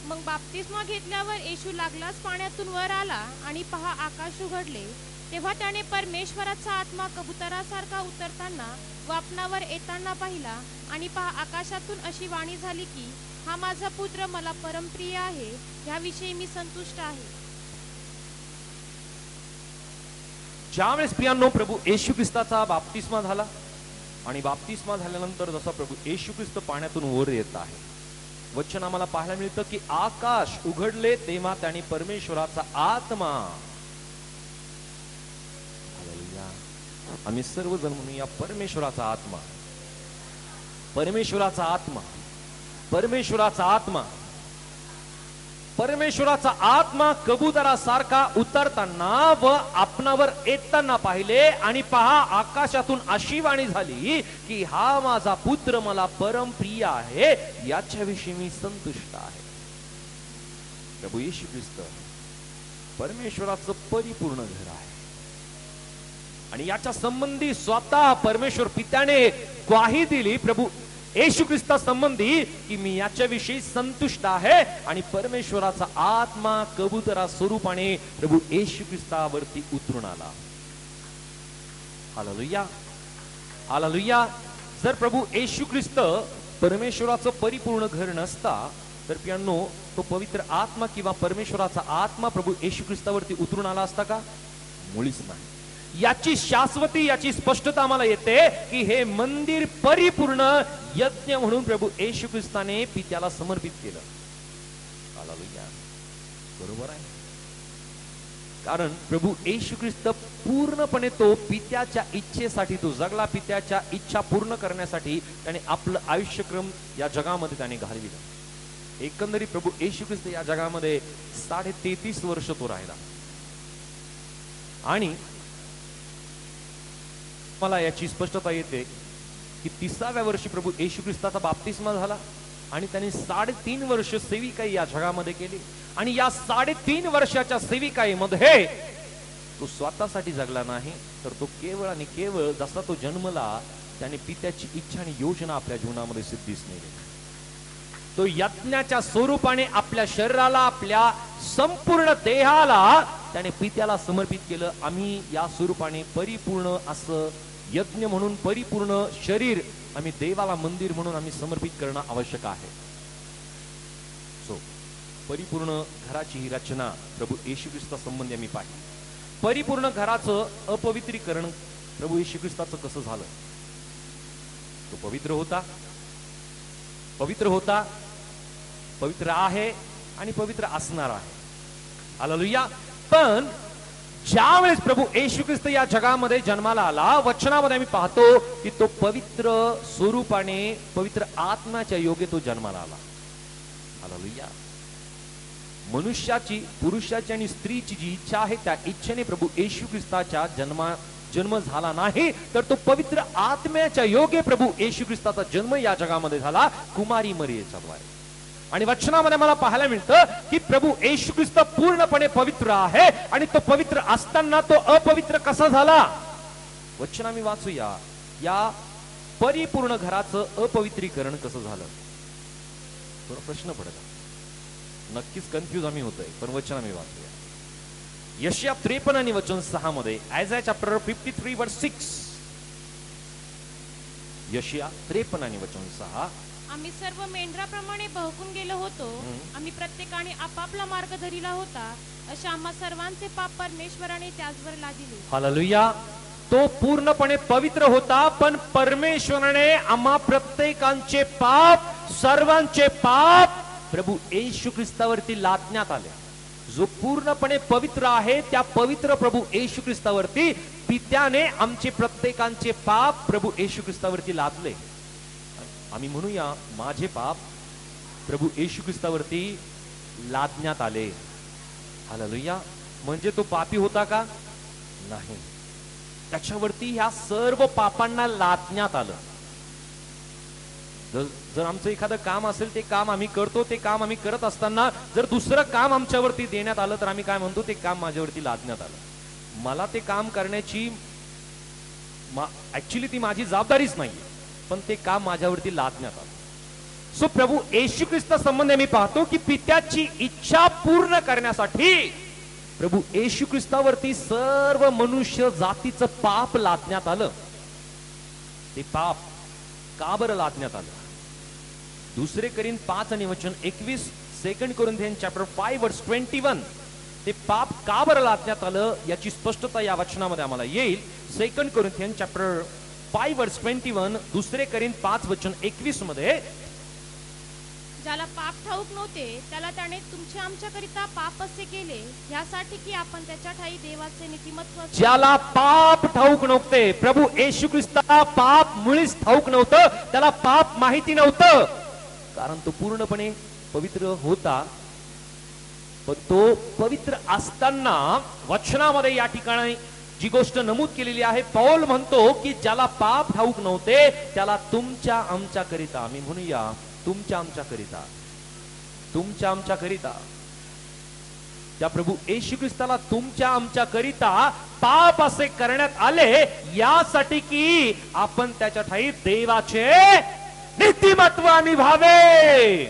मग बाप्तिस्मा घेतल्यावर येशू लागलाच पाण्यातून वर आला आणि पहा आकाश उघडले. तेव्हा त्याने परमेश्वराचा आत्मा कबुतरासारखा उतरताना वापनावर येताना पाहिला. आणि पहा आकाशातून अशी वाणी झाली की हा माझा पुत्र मला परमप्रिय आहे, ह्याविषयी मी संतुष्ट आहे. ज्यावेळेस प्रियांनो प्रभू येशू ख्रिस्ताचा बाप्तिस्मा झाला आणि बाप्तिस्मा झाल्यानंतर जसा प्रभू येशू ख्रिस्त पाण्यातून वर येत आहे, वचन आम्हाला पाहायला मिळतं की आकाश उघडले तेव्हा त्याने परमेश्वराचा आत्मा, हालेलुया, आम्ही सर्वजण म्हणूया परमेश्वराचा आत्मा, परमेश्वराचा आत्मा, परमेश्वराचा आत्मा, परमेश्वराचा आत्मा कबुतरासारखा उतरताना व आपणावर येताना पाहिले. आणि पहा आकाशातून अशी वाणी झाली की हा माझा पुत्र मला परम प्रिय आहे, याच्याविषयी मी संतुष्ट आहे. प्रभू येशू ख्रिस्त परमेश्वराचं परिपूर्ण घर आहे आणि याच्या संबंधी स्वतः परमेश्वर पित्याने ग्वाही दिली प्रभू येशू ख्रिस्ता संबंधी की मी याच्याविषयी संतुष्ट आहे. आणि परमेश्वराचा आत्मा कबुतरा स्वरूपाने प्रभू येशू ख्रिस्तावरती उतरून आला. Hallelujah, hallelujah. जर प्रभू येशू ख्रिस्त परमेश्वराचं परिपूर्ण घर नसता तर प्रियांनो तो पवित्र आत्मा किंवा परमेश्वराचा आत्मा प्रभू येशू ख्रिस्तावरती उतरून आला असता का? मुळीच नाही. याची शाश्वती, याची स्पष्टता आम्हाला येते की हे मंदिर परिपूर्ण यज्ञ म्हणून प्रभू येशू ख्रिस्ताने पित्याला समर्पित केलं. हालेलुया, बरोबर आहे. कारण प्रभू येशू ख्रिस्त पूर्णपणे तो पित्याच्या इच्छेसाठी तो जगला, पित्याच्या इच्छा पूर्ण करण्यासाठी त्याने आपलं आयुष्यक्रम या जगामध्ये त्याने घालविलं. एकंदरीत प्रभू येशू ख्रिस्त या जगामध्ये 33.5 वर्ष तो राहिला. आणि मला याची स्पष्टता येते की 30व्या वर्षी प्रभू येशू ख्रिस्ताचा बाप्तिस्मा झाला आणि त्यांनी 3.5 वर्ष सेविकाई या जगामध्ये केली. आणि या 3.5 वर्षाच्या सेविकाईमध्ये तो स्वतःसाठी जगला नाही, तर तो केवळ आणि केवळ जसा तो जन्मला त्याने पित्याची इच्छा आणि योजना आपल्या जीवनामध्ये सिद्धीस नेली. तो यज्ञाच्या स्वरूपाने आपल्या शरीराला, आपल्या संपूर्ण देहाला त्याने पित्याला समर्पित केलं. आम्ही या स्वरूपाने परिपूर्ण असं यज्ञ म्हणून परिपूर्ण शरीर आम्ही देवाला मंदिर म्हणून आम्ही समर्पित करणं आवश्यक आहे. सो परिपूर्ण घराची ही रचना प्रभू येशू ख्रिस्ता संबंधी आम्ही पाहिली. परिपूर्ण घराचं अपवित्रीकरण प्रभू येशू ख्रिस्ताचं कसं झालं? तो पवित्र होता, पवित्र होता, पवित्र आहे आणि पवित्र असणार आहे. हालेलुया. पण ज्यावेळेस प्रभू येशू ख्रिस्त या जगामध्ये जन्माला आला, वचनामध्ये आम्ही पाहतो की तो पवित्र स्वरूपाने पवित्र आत्म्याच्या योगे तो जन्माला आला. हालेलुया. मनुष्याची, पुरुषाची आणि स्त्रीची जी इच्छा आहे त्या इच्छेने प्रभू येशू ख्रिस्ताच्या जन्म झाला नाही, तर तो पवित्र आत्म्याच्या योगे प्रभू येशू ख्रिस्ताचा जन्म या जगामध्ये झाला कुमारी मरियेच्या द्वारे. आणि वचनामध्ये मला पाहायला मिळतं की प्रभू येशू ख्रिस्त पूर्णपणे पवित्र आहे आणि तो पवित्र असताना तो अपवित्र कसा झाला? वचन आम्ही वाचूया. या परिपूर्ण घराचं अपवित्रीकरण कसं झालं? थोडा प्रश्न पडला, नक्कीच कन्फ्यूज आम्ही होतोय, पण वचन आम्ही वाचूया. यशया 53 आणि वचन 6 मध्ये, आयझाया चॅप्टर 53 वर्स 6. यशया 53 आणि वचन 6. आम्ही सर्व मेंढराप्रमाणे बहकून गेलो होतो, आम्ही प्रत्येकाने आपापला मार्ग धरिला होता, अशा आम्हा सर्वांचे पाप परमेश्वराने त्याचवर लादिले. हालेलुया. तो पूर्णपणे पवित्र होता, पण परमेश्वराने आम्हा प्रत्येकांचे पाप, सर्वांचे पाप प्रभू येशू ख्रिस्तावरती लादण्यात आले. जो पूर्णपणे पवित्र आहे त्या पवित्र प्रभू येशू ख्रिस्तावरती पित्याने आमचे प्रत्येकांचे पाप प्रभू येशू ख्रिस्तावरती लादले. आम्ही म्हणूया माझे पाप प्रभू येशू ख्रिस्तावरती लादण्यात आले. हालेलुया. म्हणजे तो पापी होता का? नाही, त्याच्यावरती ह्या सर्व पापांना लादण्यात आलं. जर आमचं एखादं काम असेल, ते काम आम्ही करतो, ते काम आम्ही करत असताना जर दुसरं काम आमच्यावरती देण्यात आलं तर आम्ही काय म्हणतो? ते काम माझ्यावरती लादण्यात आलं. मला ते काम करण्याची ऍक्च्युली ती माझी जबाबदारीच नाहीये, पण ते काम माझ्यावरती लादण्यात आलं. सो प्रभू येशू ख्रिस्ता संबंधी मी पाहतो की पित्याची इच्छा पूर्ण करण्यासाठी प्रभू येशू ख्रिस्तावरती सर्व मनुष्य जातीचं पाप लादण्यात आलं. ते पाप का बरं लादण्यात आलं? दुसरे करीन 5 आणि वचन 21, 2 कोरिंथियन चॅप्टर 5 वर्स 21. ते पाप का बरं लादण्यात आलं याची स्पष्टता या वचनामध्ये आम्हाला येईल. 2 कोरिंथियन चॅप्टर 5 वर्स 21, दुसरे करीन 5 वचन 21 मध्ये, ज्याला पाप ठाऊक नव्हते त्याला त्याने तुमच्या आमच्याकरिता पाप असे केले, यासाठी की आपण त्याच्या ठाई देवाचे नीतिमत्व. ज्याला पाप ठाऊक नव्हते, प्रभू येशू ख्रिस्ताला पाप मुळीच ठाऊक नव्हतं, त्याला पाप माहिती नव्हतं, कारण तो पूर्णपणे पवित्र होता. पण तो पवित्र असताना वचनामध्ये या ठिकाणी जी गोष्ट नमूद केलेली आहे, पौल म्हणतो की ज्याला पाप ठाऊक नव्हते त्याला तुमच्या आमच्या करिता, आम्ही म्हणूया तुमच्या आमच्या करिता, तुमच्या आमच्या करिता, त्या प्रभू येशू ख्रिस्ताला तुमच्या आमच्या करिता पाप असे करण्यात आले, यासाठी की आपण त्याच्या ठाई देवाचे नीतिमत्व निभावे.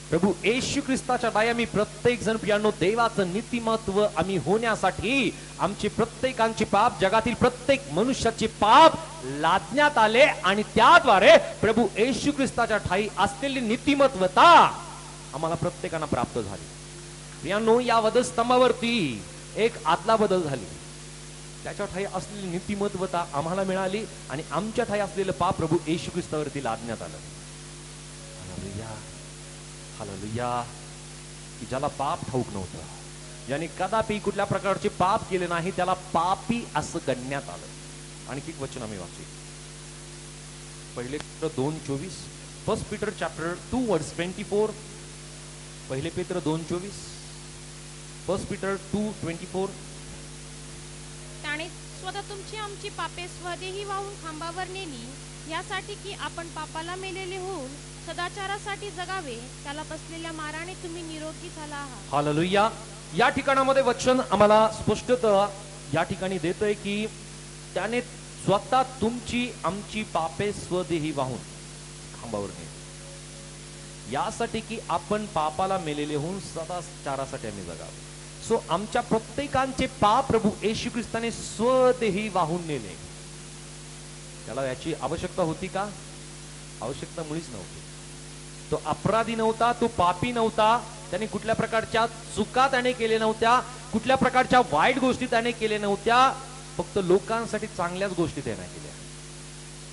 प्रभू येशू ख्रिस्ताच्या ठाई आम्ही प्रत्येक जण प्रियांनो देवाचं नीतिमत्व आम्ही होण्यासाठी आमचे प्रत्येकांचे पाप, जगातील प्रत्येक मनुष्याचे पाप लादण्यात आले आणि त्याद्वारे प्रभू येशू ख्रिस्ताच्या ठाई असलेली नीतिमत्वता आम्हाला प्रत्येकांना प्राप्त झाली. प्रियांनो, या वधस्तंभावरती एक आदला बदल झाली. त्याच्या ठाई असलेली नीतिमत्वता आम्हाला मिळाली आणि आमच्या ठाई असलेलं पाप प्रभू येशू ख्रिस्तावरती लादण्यात आलं. Hallelujah, hallelujah. की ज्याला पाप ठाऊक नव्हतं, ज्याने कदापि कुठल्या प्रकारचे पाप केले नाही, त्याला पापी असं गणण्यात आलं. आणखी एक वचन आम्ही वाचू. पहिले पेत्र 2:24, 1 पीटर चॅप्टर 2 वर्स 24. पहिले पेत्र 2:24, 1 पीटर 2:24. त्याने स्वतः तुमची आमची पापे स्वदेही वाहून खांबावर नेली, यासाठी की आपण पापाला मेलेले होऊन सदाचारासाठी जगावे, त्याला बसलेल्या माराने तुम्ही निरोगी झाला आहात. हालेलुया. या ठिकाणामध्ये वचन आम्हाला स्पष्टता या ठिकाणी देतोय की त्याने स्वतः तुमची आमची पापे स्वदेही वाहून खांबावर नेली, यासाठी की आपण पापाला मेलेले होऊन सदाचारासाठी आम्ही जगावे. सो आमच्या प्रत्येकांचे पाप प्रभू येशू ख्रिस्ताने स्वदेही वाहून नेले. त्याला याची आवश्यकता होती का? आवश्यकता मुळीच नव्हती. तो अपराधी नव्हता, तो पापी नव्हता, त्याने कुठल्या प्रकारच्या चुका त्याने केल्या नव्हत्या, कुठल्या प्रकारच्या वाईट गोष्टी त्याने केल्या नव्हत्या. फक्त लोकांसाठी चांगल्याच गोष्टी त्याने केल्या.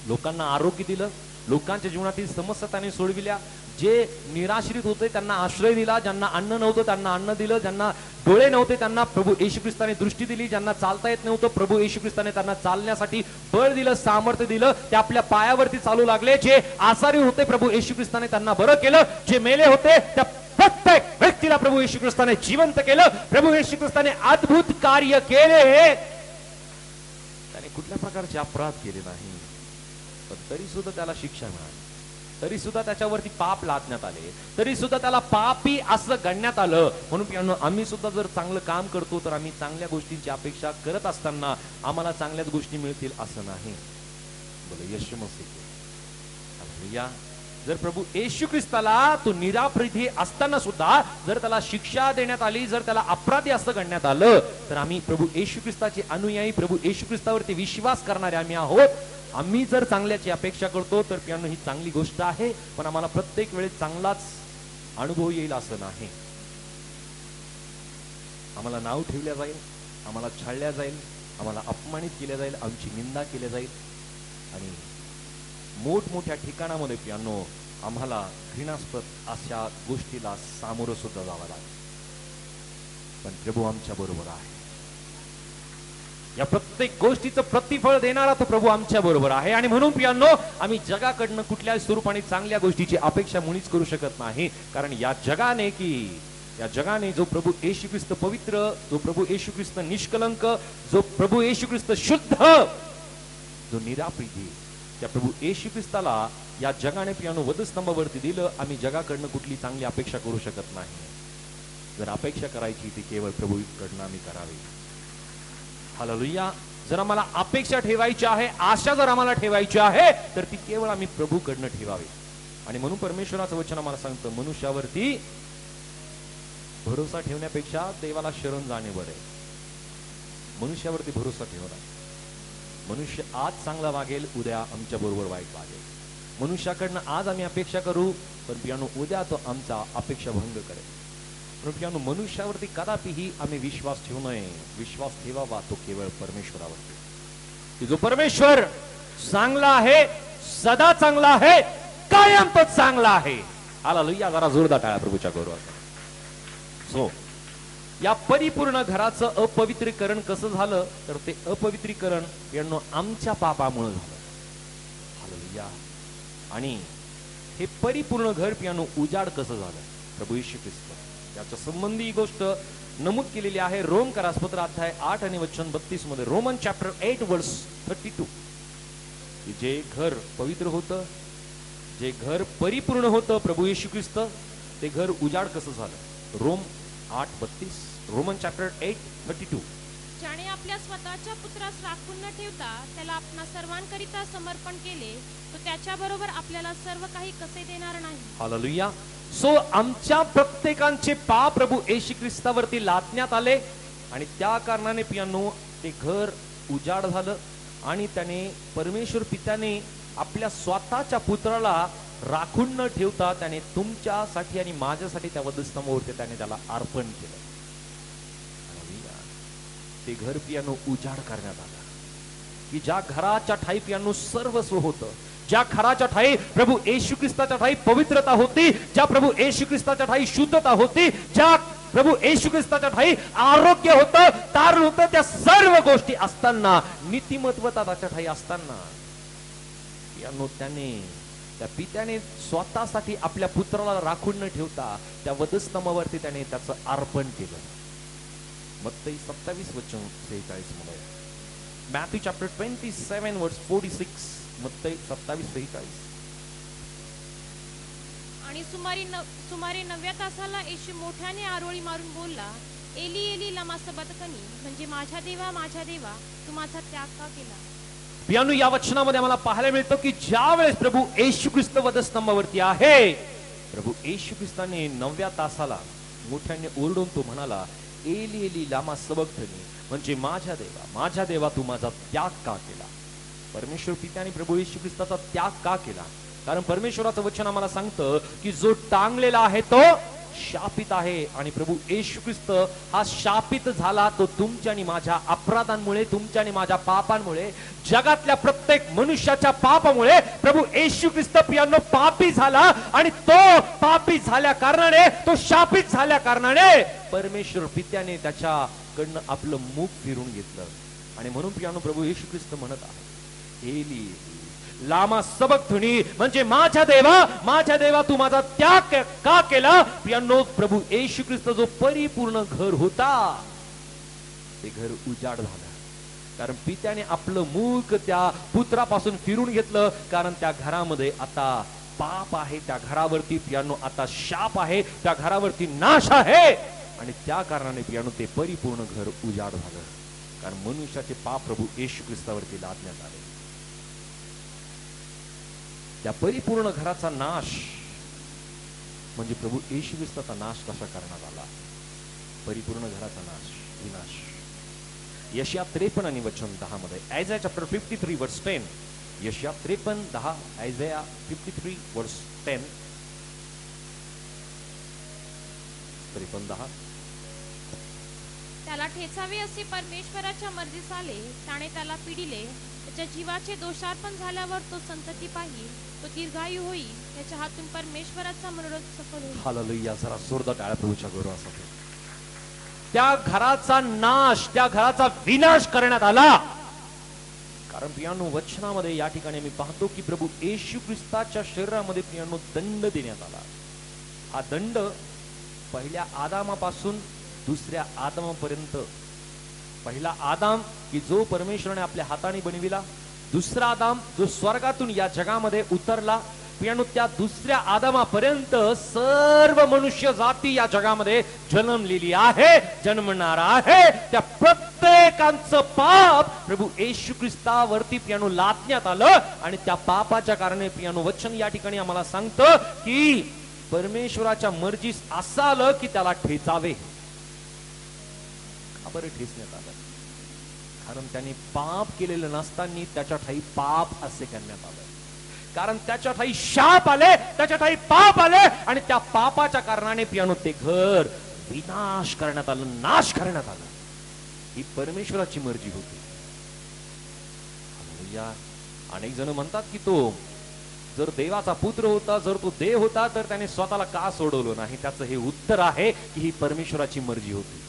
लोकांना आरोग्य दिलं, लोकांच्या जीवनातील समस्या त्याने सोडविल्या, जे निराश्रित होते त्यांना आश्रय दिला, ज्यांना अन्न नव्हतं त्यांना अन्न दिलं, ज्यांना डोळे नव्हते त्यांना प्रभू येशू ख्रिस्ताने दृष्टी दिली, ज्यांना चालता येत नव्हतं प्रभू येशू ख्रिस्ताने त्यांना चालण्यासाठी बळ दिलं, सामर्थ्य दिलं, ते आपल्या पायावरती चालू लागले. जे आजारी होते प्रभू येशू ख्रिस्ताने त्यांना बरं केलं, जे मेले होते त्या प्रत्येक व्यक्तीला प्रभू येशू ख्रिस्ताने जिवंत केलं. प्रभू येशू ख्रिस्ताने अद्भुत कार्य केले. त्याने कुठल्या प्रकारचे अपराध केले नाही, पण तरी सुद्धा त्याला शिक्षा मिळाली, तरी सुद्धा त्याच्यावरती पाप लादण्यात आले, तरी सुद्धा त्याला पापी असं गणण्यात आलं. म्हणून आम्ही सुद्धा जर चांगलं काम करतो तर आम्ही चांगल्या गोष्टींची अपेक्षा करत असताना आम्हाला चांगल्याच गोष्टी मिळतील असं नाही. बोला येशू मसीह. हालेलुया. जर प्रभू येशू ख्रिस्ताला तो निरापराधी असताना सुद्धा जर त्याला शिक्षा देण्यात आली, जर त्याला अपराधी असं गणण्यात आलं, तर आम्ही प्रभू येशू ख्रिस्ताचे अनुयायी, प्रभू येशू ख्रिस्तावरती विश्वास करणारे आम्ही आहोत. आम्ही जर चांगल्याची अपेक्षा करतो तर प्रियांनो ही चांगली गोष्ट आहे, पण आम्हाला प्रत्येक वेळेस चांगलाच अनुभव येईल असं नाही. आम्हाला नाव ठेवल्या जाईल, आम्हाला छळल्या जाईल, आम्हाला अपमानित केल्या जाईल, आमची निंदा केली जाईल आणि मोठमोठ्या ठिकाणामध्ये प्रियांनो आम्हाला घृणास्पद अशा गोष्टीला सामोरं सुद्धा जावं लागेल. पण प्रभू आमच्या बरोबर आहे. या प्रत्येक गोष्टीचं प्रतिफळ देणारा तो प्रभू आमच्या बरोबर आहे. आणि म्हणून प्रियांनो आम्ही जगाकडनं कुठल्याही स्वरूपाने चांगल्या गोष्टीची अपेक्षा मुळीच करू शकत नाही. कारण या जगाने जो प्रभू येशू ख्रिस्त पवित्र, जो प्रभू येशू ख्रिस्त निष्कलंक, जो प्रभू येशू ख्रिस्त शुद्ध, जो निरापराधी, त्या प्रभू येशू ख्रिस्ताला या जगाने प्रियांनो वधस्तंभावरती दिलं. आम्ही जगाकडनं कुठली चांगली अपेक्षा करू शकत नाही. जर अपेक्षा करायची ती केवळ प्रभूकडनं आम्ही करावी. हालेलुया. जर आम्हाला अपेक्षा ठेवायची आहे, आशा जर आम्हाला ठेवायची आहे, तर ती केवळ आम्ही प्रभूकडनं ठेवावी. आणि म्हणून परमेश्वराचं वचन आम्हाला सांगतं, मनुष्यावरती भरोसा ठेवण्यापेक्षा देवाला शरण जाणे बरे. मनुष्यावरती भरोसा ठेवला. मनुष्य आज चांगला वागेल, उद्या आमच्या बरोबर वाईट वागेल. मनुष्याकडनं आज आम्ही अपेक्षा करू, पण पियानो उद्या तो आमचा अपेक्षा भंग करेल. म्हणून पियानो मनुष्यावरती कदापिही आम्ही विश्वास ठेवू नये. विश्वास ठेवावा तो केवळ परमेश्वरावरती, की जो परमेश्वर चांगला आहे, सदा चांगला आहे, कायम तो चांगला आहे. हालेलुया. जरा जोरदार टाळ्या प्रभूच्या गौरवासाठी. सो या परिपूर्ण घराचं अपवित्रीकरण कसं झालं, तर ते अपवित्रीकरण यांनो आमच्या पापामुळे झालं. हालेलुया. आणि हे परिपूर्ण घर पियानो उजाड कसं झालं, प्रभू येशू ख्रिस्त याच्या संबंधी ही गोष्ट नमूद केलेली आहे रोम करासपत्र अध्याय 8 आणि वचन 32 मध्ये. रोमन चॅप्टर 8 वर्स 32. जे घर पवित्र होतं, जे घर परिपूर्ण होतं प्रभू येशू ख्रिस्त, ते घर उजाड कसं झालं. रोम 8:32. Roman chapter 8:32. ज्याने आपल्या स्वतःच्या पुत्रास राखून न ठेवता त्याला आपणा सर्वांकरिता समर्पण केले, तो त्याच्या बरोबर आपल्याला सर्व काही कसे देणार नाही. हालेलुया. सो आमच्या प्रत्येकांचे पाप प्रभू येशू ख्रिस्तावरती लादण्यात आले आणि त्या कारणाने पियानो ते घर उजाड झालं. आणि त्याने परमेश्वर पित्याने आपल्या स्वतःच्या पुत्राला राखून न ठेवता त्याने तुमच्यासाठी आणि माझ्यासाठी त्या वधस्तंभावरती त्याने त्याला अर्पण केलं. ते घर पियानो उजाड करण्यात आलं, की ज्या घराच्या ठाई पियानो सर्वस्व होतं, ज्या घराच्या ठाई प्रभू येशू ख्रिस्ताच्या ठाई पवित्रता होती, ज्या प्रभू येशू ख्रिस्ताच्या ठाई शुद्धता होती, ज्या प्रभू येशू ख्रिस्ताच्या ठाई आरोग्य होतं, तारण होतं, त्या सर्व गोष्टी असताना, नीतिमत्वता त्याच्या ठाई असताना पियानो त्या पित्याने स्वतःसाठी आपल्या पुत्राला राखून न ठेवता त्या वधस्तंभावरती त्याने त्याचं अर्पण केलं. मत्ती 27 वचन 46 मध्ये. मॅथ्यू चॅप्टर 27 वर्स 46. मत्ती 27:46. आणि सुमारे 9व्या तासाला येशू मोठ्याने आरोळी मारून बोलला, एली एली लमा सबक्तनी, म्हणजे माझ्या देवा तू माझा त्याग का केला. पियानो या वचनामध्ये आम्हाला पाहायला मिळतं की ज्या वेळेस प्रभू येशू ख्रिस्त वधस्तंभावरती आहे, प्रभू येशू ख्रिस्ताने 9व्या तासाला मोठ्याने ओरडून तो म्हणाला, एली एली लामा सबक्तनी, म्हणजे माझ्या देवा तू माझा त्याग का केला. परमेश्वर पित्याने प्रभू येशू ख्रिस्ताचा त्याग का केला, कारण परमेश्वराचं वचन आम्हाला सांगतं की जो टांगलेला आहे तो शापित आहे. आणि प्रभू येशू ख्रिस्त हा शापित झाला तो तुमच्या आणि माझ्या अपराधांमुळे, तुमच्या आणि माझ्या पापांमुळे, जगातल्या प्रत्येक मनुष्याच्या पापामुळे प्रभू येशू ख्रिस्त पियानो पापी झाला. आणि तो पापी झाल्या कारणाने, तो शापित झाल्या कारणाने परमेश्वर पित्याने त्याच्याकडनं आपलं मुख फिरून घेतलं. आणि म्हणून पियानो प्रभू येशू ख्रिस्त म्हणत आहे, एली लामा सबक्तनी, म्हणजे माझ्या देवा तू माझा त्याग का केला. पियानो प्रभू येशू ख्रिस्त जो परिपूर्ण घर होता, ते घर उजाड झालं, कारण पित्याने आपलं मुख त्या पुत्रापासून फिरून घेतलं. कारण त्या घरामध्ये आता पाप आहे, त्या घरावरती पियानो आता शाप आहे, त्या घरावरती नाश आहे. आणि त्या कारणाने पियानो ते परिपूर्ण घर उजाड झालं, कारण मनुष्याचे पाप प्रभू येशू ख्रिस्तावरती लादण्यात आले. त्या परिपूर्ण घराचा नाश म्हणजे प्रभू येशू ख्रिस्ताचा नाश कसा करण्यात आला. परिपूर्ण घराचा नाश, विनाश. यशाया 53 आणि वचन 10 मध्ये. आयझाया चॅप्टर 53 वर्स 10. यशाया 53:10. आयझाया 53 वर्स 10. 53:10. त्याला ठेचावे असे परमेश्वराच्या मर्जीस आले, त्याने त्याला पिडिले. त्याच्या जीवाचे दोषार्पण झाल्यावर तो संतती पाहिल, तो दीर्घायू होईल, त्याच्या हातून परमेश्वराचा मनोरथ सफल होईल. हालेलुया. जरा जोरदार टाळ्या प्रभूच्या गौरवासाठी. त्या घराचा नाश, त्या घराचा विनाश करण्यात आला. कारण पियानो वचनामध्ये या ठिकाणी मी पाहतो की प्रभू येशू ख्रिस्ताच्या शरीरामध्ये पियानो दंड देण्यात आला. हा दंड पहिल्या आदामापासून दुसऱ्या आदामापर्यंत. पहिला आदाम की जो परमेश्वराने आपल्या हाताने बनविला, दुसरा आदाम जो स्वर्गातून या जगामध्ये उतरला, प्रियानो त्या दुसऱ्या आदामापर्यंत सर्व मनुष्य जाती या जगामध्ये जन्मलेली आहे, जन्मणार आहे. त्या प्रत्येकांचं पाप प्रभू येशू ख्रिस्तावरती प्रियानो लादण्यात आलं आणि त्या पापाच्या कारणे प्रियानो वचन या ठिकाणी आम्हाला सांगतं की परमेश्वराच्या मर्जीस असं आलं की त्याला ठेचावे. का बरं ठेचण्यात आलं? कारण त्याने पाप केलेलं नसताना त्याच्या ठाई पाप असे करण्यात आलं. कारण त्याच्या ठाई शाप आले, त्याच्या ठाई पाप आले आणि त्या पापाच्या कारणाने प्रियानो ते घर विनाश करण्यात आलं, नाश करण्यात आलं. ही परमेश्वराची मर्जी होती. हालेलुया. अनेक जण म्हणतात की तो जर देवाचा पुत्र होता, जर तो देव होता, तर त्याने स्वतःला का सोडवलं नाही? त्याचं हे उत्तर आहे की ही परमेश्वराची मर्जी होती.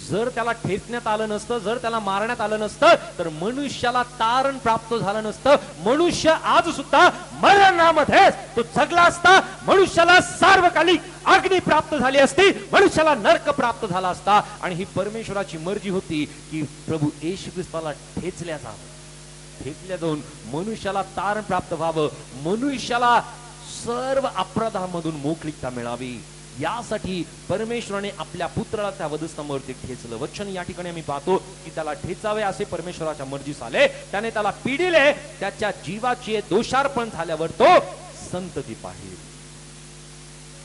जर त्याला ठेचण्यात आलं नसतं, जर त्याला मारण्यात आलं नसतं, तर मनुष्याला तारण प्राप्त झालं नसतं. मनुष्य आज सुद्धा मरणामध्ये तो जगला असता. मनुष्याला सार्वकालिक अग्नी प्राप्त झाली असती, मनुष्याला नरक प्राप्त झाला असता. आणि ही परमेश्वराची मर्जी होती की प्रभू येशू ख्रिस्ताला ठेचल्या जावं, ठेचल्या जाऊन मनुष्याला तारण प्राप्त व्हावं, मनुष्याला सर्व अपराधामधून मोकळीकता मिळावी. यासाठी परमेश्वराने आपल्या पुत्राला त्या वधस्तंभावरती ठेचलं. वचन या ठिकाणी आम्ही पाहतो की त्याला ठेचावे असे परमेश्वराच्या मर्जीस आले. त्याने त्याला पिडिले, त्याच्या जीवाचे दोषार्पण झाल्यावर तो संतती पाहिली.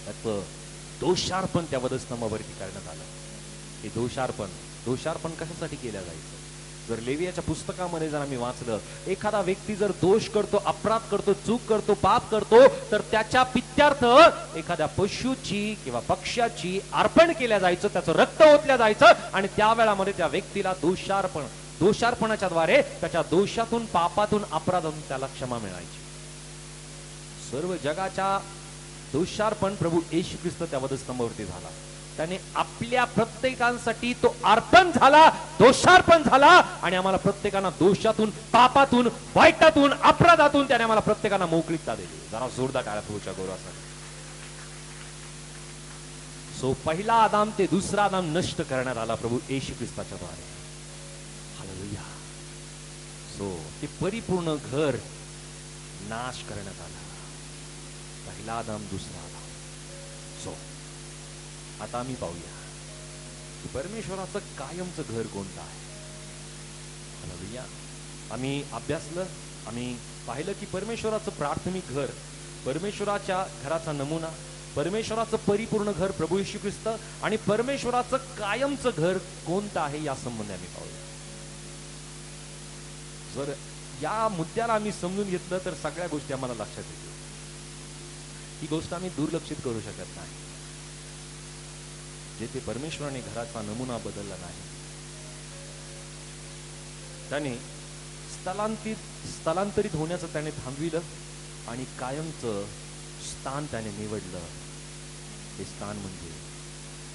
त्याचं दोषार्पण त्या वधस्तंभावरती करण्यात आलं. हे दोषार्पण कशासाठी केलं जायचं? जर लेवियाच्या पुस्तकामध्ये जर आम्ही वाचलं, एखादा व्यक्ती जर दोष करतो, अपराध करतो, चूक करतो, पाप करतो, तर त्याच्या पित्यार्थ एखाद्या पशुची किंवा पक्ष्याची अर्पण केल्या जायचं, त्याचं रक्त ओतल्या जायचं आणि त्या वेळामध्ये त्या व्यक्तीला दोषार्पणाच्या द्वारे त्याच्या दोषातून, पापातून, अपराधातून त्याला क्षमा मिळायची. सर्व जगाच्या दोषार्पण प्रभू येशू ख्रिस्त त्या वधस्तंभावरती झाला. त्याने आपल्या प्रत्येकांसाठी तो अर्पण झाला, दोषार्पण झाला आणि आम्हाला प्रत्येकांना दोषातून, पापातून, वाईटातून, अपराधातून त्याने आम्हाला प्रत्येकांना मोकळीकता दिली. जरा जोरदार टाळ्या प्रभूच्या गौरवासाठी. सो पहिला आदाम ते दुसरा आदाम नष्ट करण्यात आला प्रभू येशू ख्रिस्ताच्या द्वारे. हालेलुया. सो ते परिपूर्ण घर नाश करण्यात आला. पहिला आदाम, दुसरा आदाम. सो आता आम्ही पाहूया की परमेश्वराचं कायमचं घर कोणतं आहे. हालेलुया. आम्ही अभ्यासलं, आम्ही पाहिलं की परमेश्वराचं प्राथमिक घर, परमेश्वराच्या घराचा नमुना, परमेश्वराचं परिपूर्ण घर प्रभू येशू ख्रिस्त आणि परमेश्वराचं कायमचं घर कोणतं आहे या संबंधी आम्ही पाहूया. जर या मुद्द्याला आम्ही समजून घेतलं तर सगळ्या गोष्टी आम्हाला लक्षात येतील. ही गोष्ट आम्ही दुर्लक्षित करू शकत नाही. जेथे परमेश्वराने घराचा नमुना बदलला नाही, त्याने स्थलांतरित होण्याचं त्याने थांबविलं आणि कायमचं स्थान त्याने निवडलं. हे स्थान म्हणजे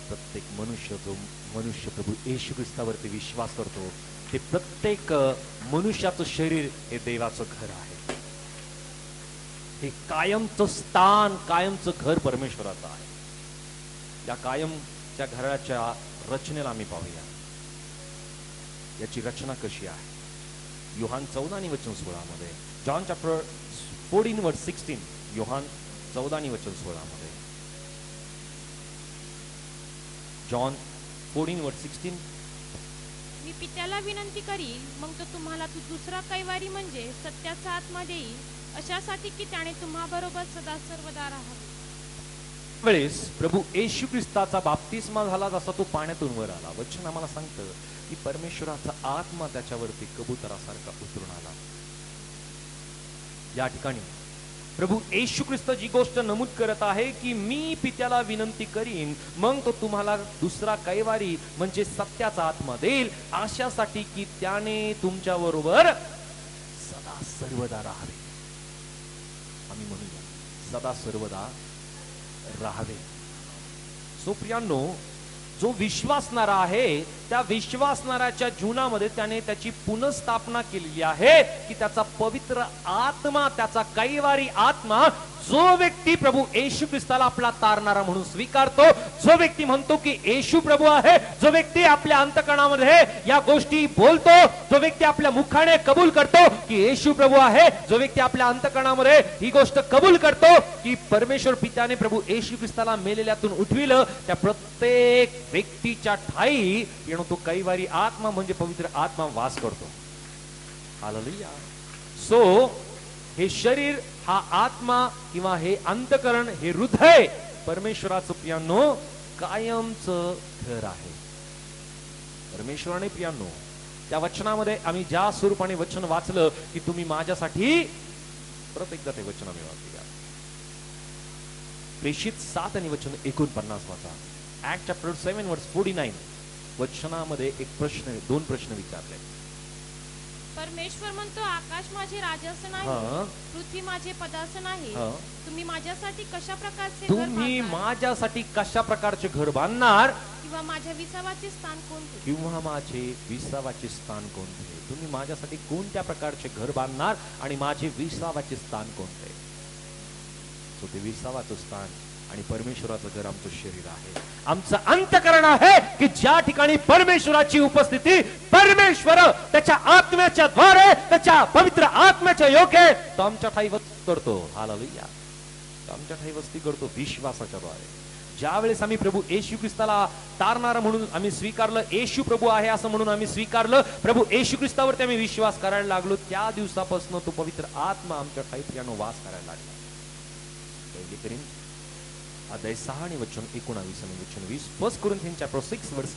प्रत्येक मनुष्य, जो मनुष्य प्रभू येशू ख्रिस्तावरती विश्वास करतो, ते प्रत्येक मनुष्याचं शरीर हे देवाचं घर आहे. हे कायमचं स्थान, कायमचं घर परमेश्वराचं आहे. या कायमच्या घराच्या रचनेला आम्ही पाहूया. याची रचना कशी आहे? योहान 14:16 मध्ये, जॉन चॅप्टर 14:16, योहान 14:16 जॉन 14:16. मी पित्याला विनंती करील, मग तो तुम्हाला दुसरा कैवारी म्हणजे सत्याचा आत्मा देईल, अशासाठी की त्याने तुम्हा बरोबर सदा सर्वदा राहावे. वेळेस प्रभू येशू ख्रिस्ताचा बाप्तिस्मा झाला, जसा तो पाण्यातून वर आला. वचन आम्हाला सांगतं की परमेश्वराचा आत्मा त्याच्यावरती कबुतरासारखा उतरून आला. या ठिकाणी प्रभू येशू ख्रिस्त जी गोष्ट नमूद करत आहे की मी पित्याला विनंती करीन, मग तो तुम्हाला दुसरा कैवारी म्हणजे सत्याचा आत्मा देईल, अशासाठी की त्याने तुमच्या बरोबर सदा सर्वदा राहावे. आम्ही म्हणूया सदा सर्वदा राहावे. सो प्रियांनो, जो विश्वासणारा आहे त्या विश्वासणाऱ्याच्या जीवनामध्ये त्याने त्याची पुनर्स्थापना केलेली आहे की त्याचा पवित्र आत्मा, त्याचा कैवारी आत्मा जो व्यक्ती प्रभू येशू ख्रिस्ताला आपला तारणारा म्हणून स्वीकारतो, जो व्यक्ती म्हणतो की येशू प्रभू आहे, जो व्यक्ती आपल्या अंतःकरणामध्ये या गोष्टी बोलतो, जो व्यक्ती आपल्या मुखाने कबूल करतो की येशू प्रभू आहे, जो व्यक्ती आपल्या अंतःकरणामध्ये ही गोष्ट कबूल करतो की परमेश्वर पित्याने प्रभू येशू ख्रिस्ताला मेलेल्यातून उठविलं, त्या प्रत्येक व्यक्तीच्या ठाई तो कैवारी आत्मा म्हणजे पवित्र आत्मा वास करतो. हालेलुया. सो हे शरीर, हा आत्मा किंवा हे अंतःकरण, हे हृदय परमेश्वराचं पियानो कायमच घर आहे. परमेश्वराने पियानो त्या वचनामध्ये आम्ही ज्या स्वरूपाने वचन वाचलं की तुम्ही माझ्यासाठी, परत एकदा ते वचन आम्ही वाचूया. प्रेषित 7 आणि वचन 49 वाचा. ऍक्ट चॅप्टर 7 वर्स 49. वचनामध्ये दोन प्रश्न विचारले. परमेश्वर म्हणतो, आकाश माझे राजासन आहे, पृथ्वी माझे पदासन आहे. तुम्ही माझ्यासाठी कशा प्रकारचे घर तुम्ही बांधणार? माझ्यासाठी कशा प्रकारचे घर बांधणार किंवा माझ्या विसावाचे स्थान कोणते? किंवा माझे विसावाचे स्थान कोणते? तुम्ही माझ्यासाठी कोणत्या प्रकारचे घर बांधणार आणि माझे विसावाचे स्थान कोणते? सो ते विसावाचं स्थान आणि परमेश्वराचं घर आमचं शरीर आहे, आमचं अंतःकरण आहे की ज्या ठिकाणी परमेश्वराची उपस्थिती, परमेश्वर त्याच्या आत्म्याच्या द्वारे, त्याच्या पवित्र आत्म्याच्या योगे तो आमच्या ठाई वस्ती करतो. हालेलुया. तो आमच्या ठाई वस्ती करतो विश्वासाच्या द्वारे. ज्या वेळेस आम्ही प्रभू येशू ख्रिस्ताला तारणारा म्हणून आम्ही स्वीकारलं, येशू प्रभू आहे असं म्हणून आम्ही स्वीकारलं, प्रभू येशू ख्रिस्तावरती आम्ही विश्वास करायला लागलो, त्या दिवसापासून तो पवित्र आत्मा आमच्या ठाई पियानो वास करायला लागला. पहिली करीन अध्याय 6 आणि वचन 19 आणि वचन 20. फर्स्ट कोरिंथियन चॅप्टर 6 वर्स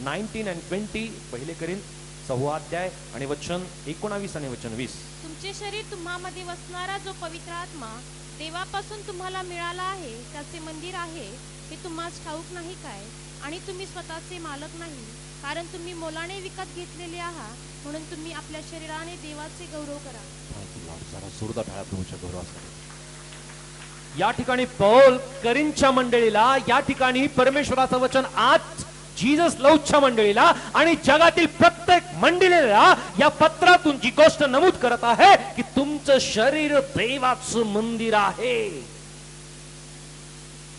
19 and 20. पहिले करीन 6 अध्याय आणि वचन 19 आणि वचन 20. तुमचे शरीर तुम्हामध्ये वसणारा जो पवित्र आत्मा देवापासून तुम्हाला मिळाला आहे, त्याचे मंदिर आहे, हे तुम्हाला ठाऊक नाही काय? आणि तुम्ही स्वतःचे मालक नाही, कारण तुम्ही मोलाने विकत घेतलेले आहात, म्हणून तुम्ही आपल्या शरीराने देवाचे गौरव करा. जरा जोरदार टाळ्या प्रभूच्या गौरवासाठी. या ठिकाणी पौल करिंथच्या मंडळीला, या ठिकाणी परमेश्वराचं वचन आज जीसस लव्हच्या मंडळीला आणि जगातील प्रत्येक मंडळीला या पत्रातून जी गोष्ट नमूद करत आहे की तुमचं शरीर देवाचं मंदिर आहे.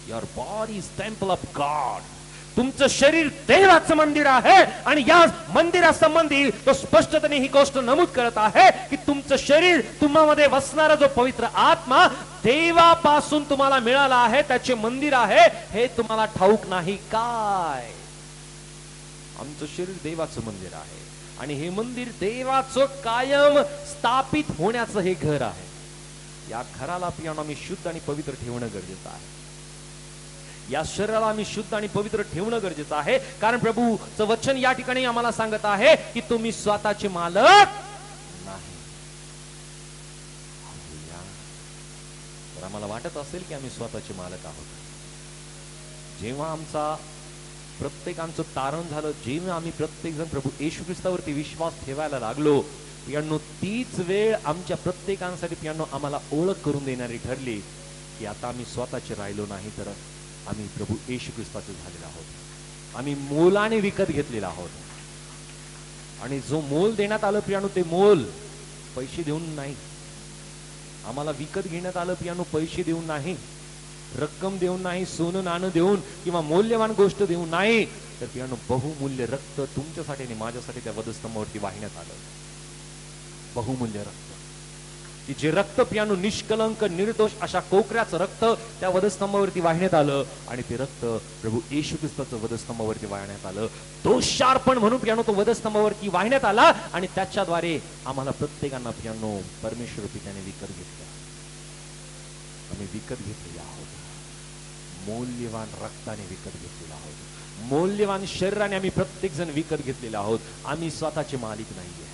Your body is temple of God. तुमचं शरीर देवाचं मंदिर आहे आणि या मंदिरासंबंधी तो स्पष्टपणे ही गोष्ट नमूद करत आहे की तुमचं शरीर, तुम्हामध्ये वसणारा जो पवित्र आत्मा देवापासून तुम्हाला मिळाला आहे, त्याचे मंदिर आहे, हे तुम्हाला ठाऊक नाही काय? आमचं शरीर देवाचं मंदिर आहे आणि हे मंदिर देवाचं कायम स्थापित होण्याचं हे घर आहे. या घराला पियानो आम्ही शुद्ध आणि पवित्र ठेवणं गरजेचं आहे. या शरीराला आम्ही शुद्ध आणि पवित्र ठेवणं गरजेचं आहे, कारण प्रभूचं वचन या ठिकाणी आम्हाला सांगत आहे की तुम्ही स्वतःचे मालक नाही. तर आम्हाला वाटत असेल की आम्ही स्वतःचे मालक आहोत. जेव्हा आमचा प्रत्येकांचं तारण झालं, जेव्हा आम्ही प्रत्येक जण प्रभू येशू ख्रिस्तावरती विश्वास ठेवायला लागलो, पियानो तीच वेळ आमच्या प्रत्येकांसाठी पियानो आम्हाला ओळख करून देणारी ठरली की आता आम्ही स्वतःचे राहिलो नाही, तर आम्ही प्रभू येशू ख्रिस्ताचे झालेलो आहोत. आम्ही मोलाने विकत घेतलेला आहोत. आणि जो मोल देण्यात आलं पियानो, ते मोल पैसे देऊन नाही. आम्हाला विकत घेण्यात आलं पियानो पैसे देऊन नाही, रक्कम देऊन नाही, सोनं नाणं देऊन किंवा मौल्यवान गोष्ट देऊन नाही, तर पियानो बहुमूल्य रक्त तुमच्यासाठी आणि माझ्यासाठी त्या वधस्तंभावरती वाहिण्यात आलं. बहुमूल्य रक्त, की जे रक्त पियानो निष्कलंक निर्दोष अशा कोकऱ्याचं रक्त त्या वधस्तंभावरती वाहण्यात आलं आणि ते रक्त प्रभू येशू ख्रिस्ताचं वधस्तंभावरती वाहण्यात आलं. दोषार्पण म्हणून पियानो तो वधस्तंभावरती वाहण्यात आला आणि त्याच्याद्वारे आम्हाला प्रत्येकांना पियानो परमेश्वर पित्याने विकत घेतलं. आम्ही विकत घेतलेले आहोत, मौल्यवान रक्ताने विकत घेतलेला आहोत, मौल्यवान शरीराने आम्ही प्रत्येक जण विकत घेतलेले आहोत. आम्ही स्वतःचे मालिक नाहीये.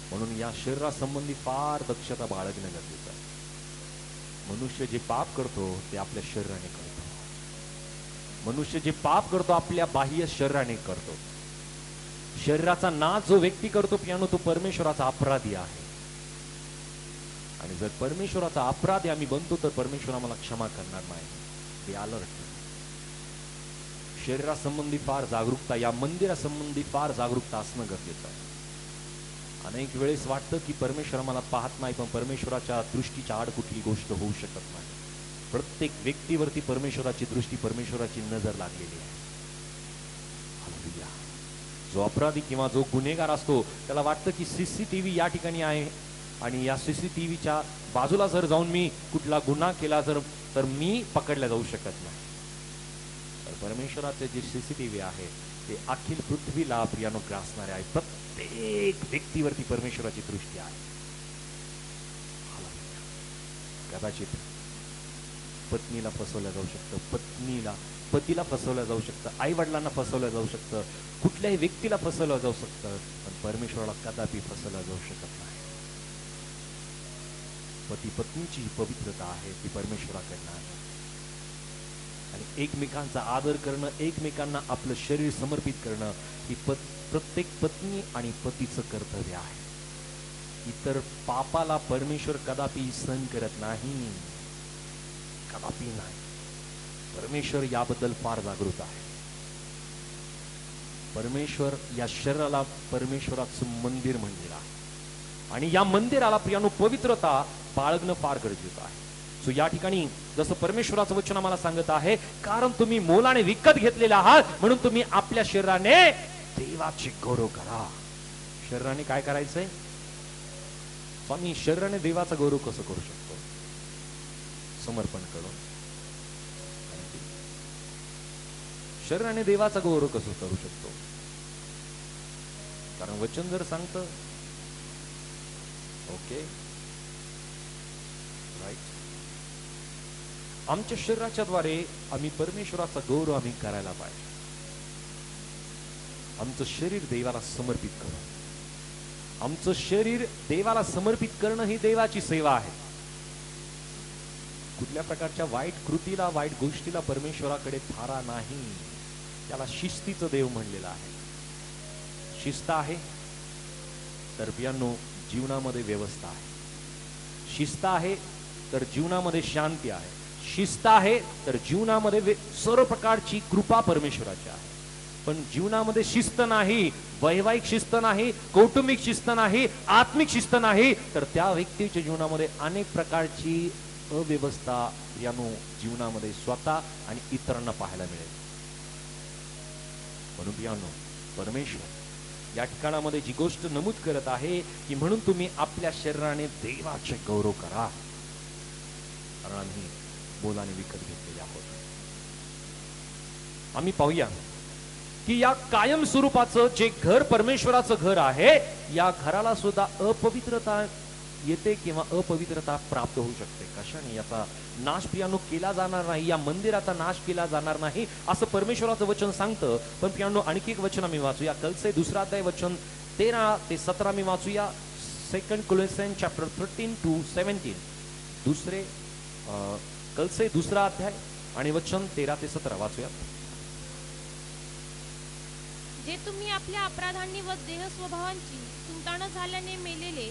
म्हणून या शरीरासंबंधी फार दक्षता बाळगणं गरजेचं आहे. मनुष्य जे पाप करतो ते आपल्या शरीराने करतो. मनुष्य जे पाप करतो आपल्या बाह्य शरीराने करतो. शरीराचा नाश जो व्यक्ती करतो पियानो, तो परमेश्वराचा अपराधी आहे. आणि जर परमेश्वराचा अपराधी आम्ही बनतो तर परमेश्वर आम्हाला क्षमा करणार नाही. Be alert. शरीरासंबंधी फार जागरूकता, या मंदिरासंबंधी फार जागरूकता असणं गरजेचं आहे. अनेक वेळेस वाटतं की परमेश्वर मला पाहत नाही, पण परमेश्वराच्या दृष्टीच्या आड कुठली गोष्ट होऊ शकत नाही. प्रत्येक व्यक्तीवरती परमेश्वराची दृष्टी, परमेश्वराची नजर लागलेली आहे. हालेलुया. जो अपराधी किंवा जो गुन्हेगार असतो त्याला वाटतं की सीसीटीव्ही या ठिकाणी आहे आणि या सीसीटीव्हीच्या बाजूला जर जाऊन मी कुठला गुन्हा केला तर मी पकडला जाऊ शकत नाही. तर परमेश्वराचे जे सीसीटीव्ही आहे ते अखिल पृथ्वीला प्रियानो ग्रासणारे आहे. प्रत्येक व्यक्तीवरती परमेश्वराची दृष्टी आहे. कदाचित पत्नीला फसवलं जाऊ शकतं, पतीला फसवलं जाऊ शकतं, आई वडिलांना फसवलं जाऊ शकतं, कुठल्याही व्यक्तीला फसवलं जाऊ शकतं, पण परमेश्वराला कदापि फसवलं जाऊ शकत नाही. पती पत्नीची जी पवित्रता आहे ती परमेश्वराकडनं आहे. आणि एकमेकांचा आदर करणं, एकमेकांना आपलं शरीर समर्पित करणं ही प्रत्येक पत्नी आणि पतीचं कर्तव्य आहे. इतर पापाला परमेश्वर कदापि सहन करत नाही, कदापि नाही. परमेश्वर याबद्दल फार जागृत आहे. परमेश्वर या शरीराला परमेश्वराचं मंदिर म्हणलेलं आहे आणि या मंदिराला प्रियानो पवित्रता बाळगणं फार गरजेचं आहे. सो या ठिकाणी जसं परमेश्वराचं वचन आम्हाला सांगत आहे, कारण तुम्ही मोलाने विकत घेतलेले आहात म्हणून तुम्ही आपल्या शरीराने देवाची गौरव करा. शरीराने काय करायचंय स्वामी? शरीराने देवाचा गौरव कसं करू शकतो? समर्पण करून. शरीराने देवाचा गौरव कसं करू शकतो? कारण वचन जर सांगतं ओके राईट, आमच्या शरीराच्या द्वारे आम्ही परमेश्वराचा गौरव आम्ही करायला पाहिजे. आमचं शरीर देवाला समर्पित करू. आमचं शरीर देवाला समर्पित करणं ही देवाची सेवा आहे. कुठल्या प्रकारच्या वाईट कृतीला, वाईट गोष्टीला परमेश्वराकडे थारा नाही. त्याला शिस्तीचं देव म्हणलेलं आहे. शिस्त आहे तर प्रियांनो जीवनामध्ये व्यवस्था आहे. शिस्त आहे तर जीवनामध्ये शांती आहे. शिस्त आहे तर जीवनामध्ये सर्व प्रकारची कृपा परमेश्वराची आहे. पण जीवनामध्ये शिस्त नाही, वैवाहिक शिस्त नाही, कौटुंबिक शिस्त नाही, आत्मिक शिस्त नाही, तर त्या व्यक्तीच्या जीवनामध्ये अनेक प्रकारची अव्यवस्था यानो जीवनामध्ये स्वतः आणि इतरांना पाहायला मिळेल. म्हणून यानो परमेश्वर या ठिकाणामध्ये जी गोष्ट नमूद करत आहे की म्हणून तुम्ही आपल्या शरीराने देवाचे गौरव करा, कारण आम्ही मोलाने विकत घेतलेले आहोत. आम्ही पाहूया की या कायम स्वरूपाचं जे घर परमेश्वराचं घर आहे, या घराला सुद्धा अपवित्रता येते किंवा अपवित्रता प्राप्त होऊ शकते. कशाने? याचा नाश प्रियानो केला जाणार नाही, या मंदिराचा नाश केला जाणार नाही असं परमेश्वराचं वचन सांगतं. पण प्रियानो आणखी एक वचन आम्ही वाचूया, कलसे 2 अध्याय वचन 13 ते 17 मी वाचूया. 2 Colossians chapter 13 to 17. दुसरे कलसे 2 अध्याय आणि वचन 13 ते 17 वाचूया. जे तुम्ही आपल्या अपराधांनी व देह स्वभावांची सुंतानं झाल्याने मेलेले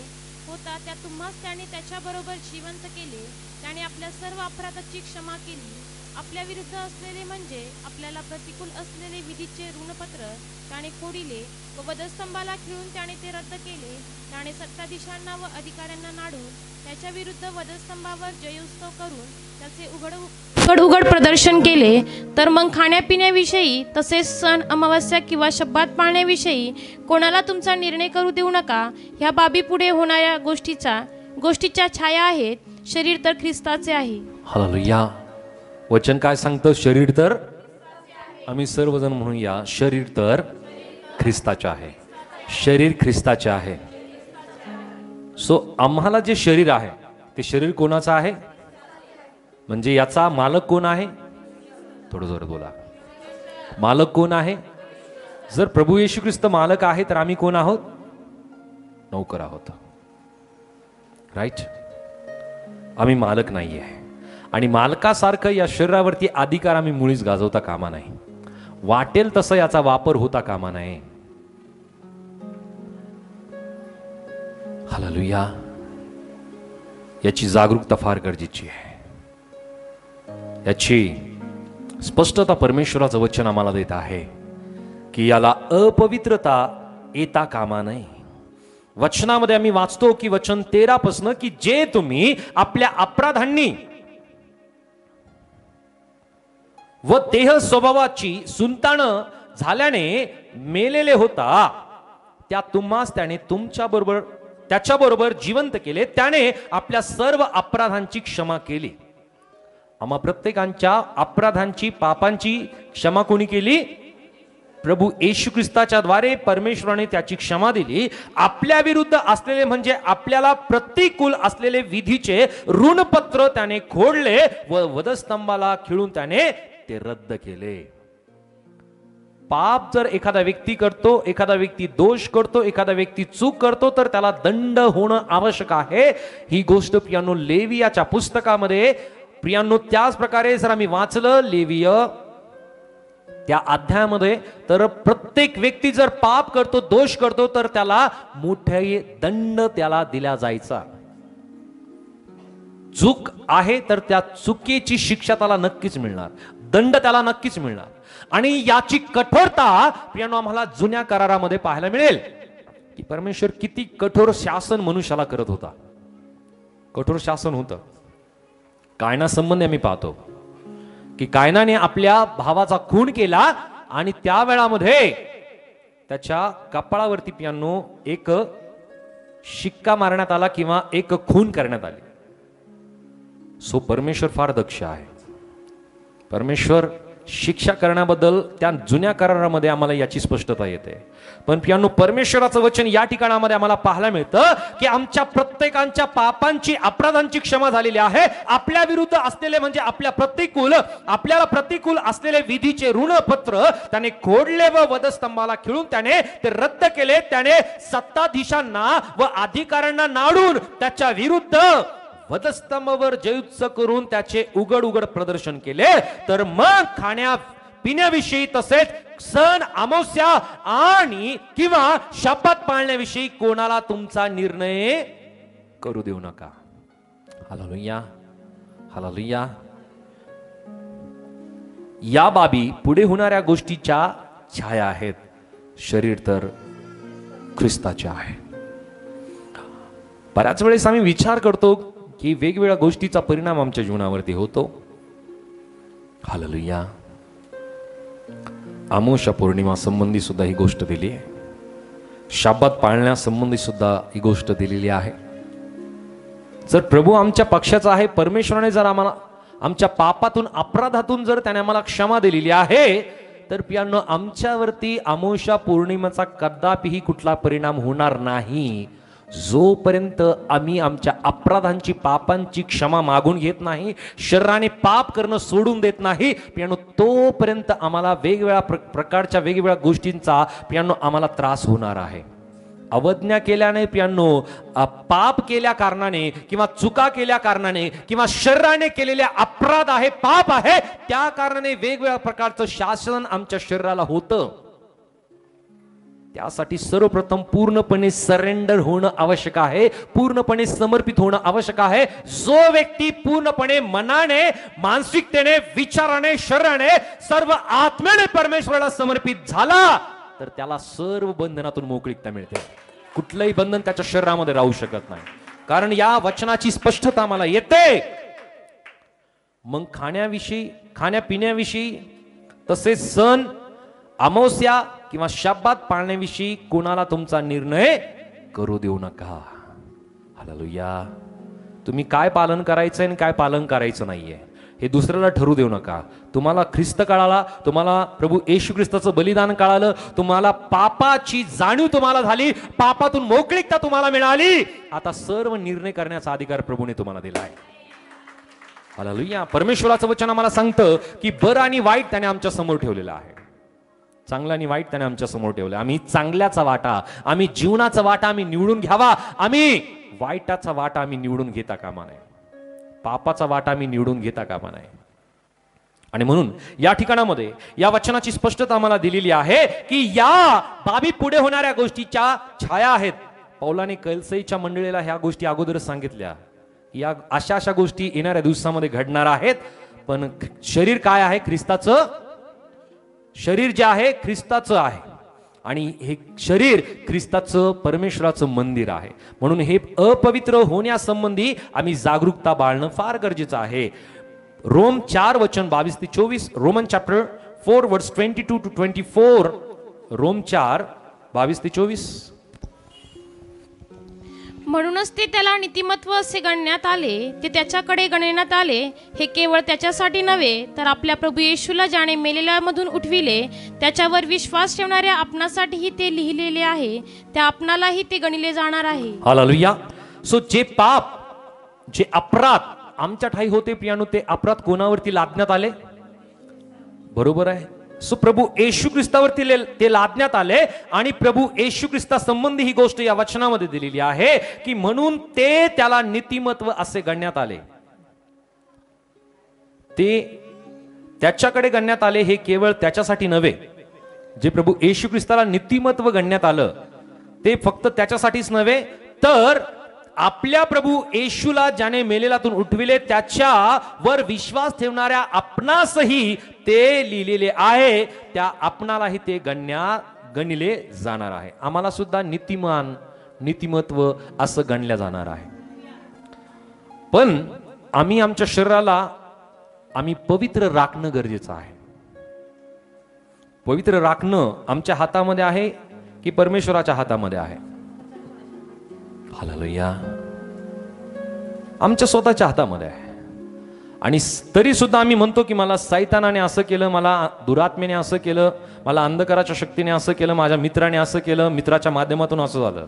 होता, त्या तुम्हास त्याने त्याच्याबरोबर जिवंत केले. त्याने आपल्या सर्व अपराधाची क्षमा केली. आपल्या विरुद्ध असलेले म्हणजे आपल्याला प्रतिकूल असलेले विधीचे ऋणपत्र त्याने खोडिले व वधस्तंभाला खिळून त्याने ते रद्द केले. त्याने सत्ताधीशांना व अधिकाऱ्यांना नाडून त्याच्या विरुद्ध वधस्तंभावर जयोत्सव करून त्याचे उघड प्रदर्शन केले. तर मग खाण्यापिण्याविषयी तसेच सण, अमावस्या किंवा शब्बात पाळण्याविषयी कोणाला तुमचा निर्णय करू देऊ नका. ह्या बाबी पुढे होणाऱ्या गोष्टीच्या छाया आहेत. शरीर तर ख्रिस्ताचे आहे. हालेलुया. वचन काय सांगतं? शरीर तर, आम्ही सर्वजण म्हणूया, शरीर तर ख्रिस्ताचे आहे. शरीर ख्रिस्ताचे आहे. सो आम्हाला जे शरीर आहे ते शरीर कोणाचं आहे? म्हणजे याचा मालक कोण आहे? थोडं जोरात बोला. मालक कोण आहे? जर प्रभू येशू ख्रिस्त मालक आहे तर आम्ही कोण आहोत? नौकर आहोत. राईट. आम्ही मालक नाही आहे आणि मालकासारखं या शरीरावरती अधिकार आम्ही मुळीच गाजवता कामा नाही. वाटेल तसं याचा वापर होता कामा नये. हालेलुया. याची जागरूकता फार गरजेची आहे. याची स्पष्टता परमेश्वराचं वचन आम्हाला देत आहे की याला अपवित्रता येता कामा नये. वचनामध्ये आम्ही वाचतो की वचन 13 पासून की जे तुम्ही आपल्या अपराधांनी व देह स्वभावाची सुंतान झाल्याने मेलेले होता, त्या तुम्हास त्याने त्याच्याबरोबर जिवंत केले. त्याने आपल्या सर्व अपराधांची क्षमा केली. आम्हा प्रत्येकांच्या अपराधांची पापांची क्षमा कोणी केली? प्रभू येशू ख्रिस्ताच्या द्वारे परमेश्वराने त्याची क्षमा दिली. आपल्या विरुद्ध असलेले म्हणजे आपल्याला प्रतिकूल असलेले विधीचे ऋणपत्र त्याने खोडले व वधस्तंभाला खिळून त्याने ते रद्द केले. पाप जर एखादा व्यक्ती करतो, एखादा व्यक्ती दोष करतो, एखादा व्यक्ती चूक करतो तर त्याला दंड होणं आवश्यक आहे. ही गोष्ट प्रियांनो लेवियाच्या पुस्तकामध्ये प्रियांनो त्याच प्रकारे जर आम्ही वाचलं लेविय त्या अध्यायामध्ये तर प्रत्येक व्यक्ती जर पाप करतो, दोष करतो तर त्याला मोठे दंड त्याला दिला जायचा. चूक आहे तर त्या चुकीची शिक्षा त्याला नक्कीच मिळणार, दंड त्याला नक्कीच मिळणार. आणि याची कठोरता प्रियांनो आम्हाला जुन्या करारामध्ये पाहायला मिळेल की परमेश्वर किती कठोर शासन मनुष्याला करत होता. कठोर शासन होतं. कायना संबंधी आम्ही पाहतो की कायनाने आपल्या भावाचा खून केला आणि त्या वेळामध्ये त्याच्या कपाळावरती प्रियांनो एक शिक्का मारण्यात आला किंवा एक खून करण्यात आली. सो परमेश्वर फार दक्ष आहे. परमेश्वर शिक्षा करण्याबद्दल त्या जुन्या करारामध्ये आम्हाला याची स्पष्टता येते. पण प्रियांनो परमेश्वराचं वचन या ठिकाणामध्ये आम्हाला पाहायला मिळतं की आमच्या प्रत्येकांच्या पापांची अपराधांची क्षमा झालेली आहे. आपल्या विरुद्ध असलेले म्हणजे आपल्याला प्रतिकूल असलेले विधीचे ऋणपत्र त्याने खोडले व वधस्तंभाला खिळून त्याने ते रद्द केले. त्याने सत्ताधीशांना व अधिकाऱ्यांना नाडून त्याच्या विरुद्ध वधस्तंभावर जयुत्सव करून त्याचे उघड प्रदर्शन केले. तर मग खाण्या पिण्याविषयी तसेच सण अमावस्या आणि किंवा शपथ पाळण्याविषयी कोणाला तुमचा निर्णय करू देऊ नका. Hallelujah, hallelujah. या बाबी पुढे होणाऱ्या गोष्टीच्या छाया आहेत. शरीर तर ख्रिस्ताचे आहे. बऱ्याच वेळेस आम्ही विचार करतो की वेगवेगळ्या गोष्टीचा परिणाम आमच्या जीवनावरती होतो. हालेलुया. अमावस्या पौर्णिमा संबंधी सुद्धा ही गोष्ट दिली आहे. शब्बात पाळण्या संबंधी सुद्धा ही गोष्ट दिलेली आहे. जर प्रभू आमच्या पक्षाचा आहे, परमेश्वराने जर आम्हाला आमच्या पापातून अपराधातून जर त्याने आम्हाला क्षमा दिलेली आहे तर प्रियांनो आमच्यावरती अमावस्या पौर्णिमेचा कदापिही कुठला परिणाम होणार नाही जोपर्यंत आम्ही आमच्या अपराधांची पापांची क्षमा मागून घेत नाही, शरीराने पाप करणं सोडून देत नाही. प्रियांनो तोपर्यंत आम्हाला वेगवेगळ्या प्रकारच्या वेगवेगळ्या गोष्टींचा प्रियांनो आम्हाला त्रास होणार आहे. अवज्ञा केल्याने प्रियांनो, पाप केल्या कारणाने किंवा चुका केल्या कारणाने किंवा शरीराने केलेल्या अपराध आहे, पाप आहे, त्या कारणाने वेगवेगळ्या प्रकारचं शासन आमच्या शरीराला होतं. त्यासाठी सर्वप्रथम पूर्णपणे सरेंडर होणं आवश्यक आहे, पूर्णपणे समर्पित होणं आवश्यक आहे. जो व्यक्ती पूर्णपणे मनाने, मानसिकतेने, विचाराने, शरीराने, सर्व आत्म्याने परमेश्वराला समर्पित झाला तर त्याला सर्व बंधनातून मोकळीकता मिळते. कुठलंही बंधन त्याच्या शरीरामध्ये राहू शकत नाही, कारण या वचनाची स्पष्टता मला येते. मग खाण्यापिण्याविषयी तसेच सण अमावस्या किंवा शब्बात पाळण्याविषयी कोणाला तुमचा निर्णय करू देऊ नका. हालेलुया. तुम्ही काय पालन करायचं आणि काय पालन करायचं नाहीये हे दुसऱ्याला ठरू देऊ नका. तुम्हाला ख्रिस्त कळाला, तुम्हाला प्रभू येशू ख्रिस्ताचं बलिदान कळालं, तुम्हाला पापाची जाणीव तुम्हाला झाली, पापातून मोकळीकता तुम्हाला मिळाली. आता सर्व निर्णय करण्याचा अधिकार प्रभूने तुम्हाला दिला आहे. हालेलुया. परमेश्वराचं वचन आम्हाला सांगतं की बरं आणि वाईट त्याने आमच्या समोर ठेवलेलं आहे. चांगला आणि वाईट त्याने आमच्या समोर ठेवलं. आम्ही चांगल्याचा वाटा, आम्ही जीवनाचा वाटा आम्ही निवडून घ्यावा. आम्ही वाईटाचा वाटा आम्ही निवडून घेता कामा नये, पापाचा वाटा आम्ही निवडून घेता कामा नये. आणि म्हणून या ठिकाणामध्ये या वचनाची स्पष्टता आम्हाला दिलेली आहे की या बाबी पुढे होणाऱ्या गोष्टीच्या छाया आहेत. पौलाने कलसईच्या मंडळीला ह्या गोष्टी अगोदरच सांगितल्या. या अशा गोष्टी येणाऱ्या दिवसामध्ये घडणार आहेत. पण शरीर काय आहे? ख्रिस्ताचं शरीर जे आहे ख्रिस्ताचं आहे. आणि हे शरीर ख्रिस्ताचं परमेश्वराचं मंदिर आहे. म्हणून हे अपवित्र होण्यासंबंधी आम्ही जागरूकता बाळगणं फार गरजेचं आहे. रोम 4 वचन 22 ते 24, रोमन चॅप्टर 4 वर्स 22 to 24, रोम 4 22 ते 24. म्हणूनच ते त्याला नीतिमत्व असे गणण्यात आले, ते त्याच्याकडे गणण्यात आले. हे केवळ त्याच्यासाठी नव्हे, तर आपल्या प्रभू येशूला ज्याने मेलेल्यामधून उठविले, त्याच्यावर विश्वास ठेवणाऱ्या आपणासाठीही ते लिहिलेले आहे. त्या आपणालाही ते गणिले जाणार आहे. हालेलुया. सो जे पाप, जे अपराध आमच्या ठाई होते प्रियानो, ते अपराध कोणावरती लादण्यात आले? बरोबर आहे. सो प्रभू येशू ख्रिस्तावरती ते लादण्यात आले. आणि प्रभू येशू ख्रिस्ता संबंधी ही गोष्ट या वचनामध्ये दिलेली आहे की म्हणून ते त्याला नीतिमत्व असे गणण्यात आले. ते त्याच्याकडे गणण्यात आले. हे केवळ त्याच्यासाठी नव्हे, जे प्रभू येशू ख्रिस्ताला नीतिमत्व गणण्यात आलं ते फक्त त्याच्यासाठीच नव्हे, तर आपल्या प्रभू येशूला ज्याने मेलेल्यातून उठविले त्याच्यावर विश्वास ठेवणाऱ्या आपणासही ते लिहिलेले आहे. त्या आपणालाही ते गणिले जाणार आहे. आम्हाला सुद्धा नीतिमान, नीतिमत्व असं गणल्या जाणार आहे. पण आम्ही आमच्या शरीराला पवित्र राखणं गरजेचं आहे. पवित्र राखणं आमच्या हातामध्ये आहे की परमेश्वराच्या हातामध्ये आहे? हालेलुया. आमच्या स्वतःच्या हातामध्ये आहे. आणि तरी सुद्धा आम्ही म्हणतो की मला सैतानाने असं केलं, मला दुरात्मेने असं केलं, मला अंधकाराच्या शक्तीने असं केलं, माझ्या मित्राने असं केलं, मित्राच्या माध्यमातून असं झालं.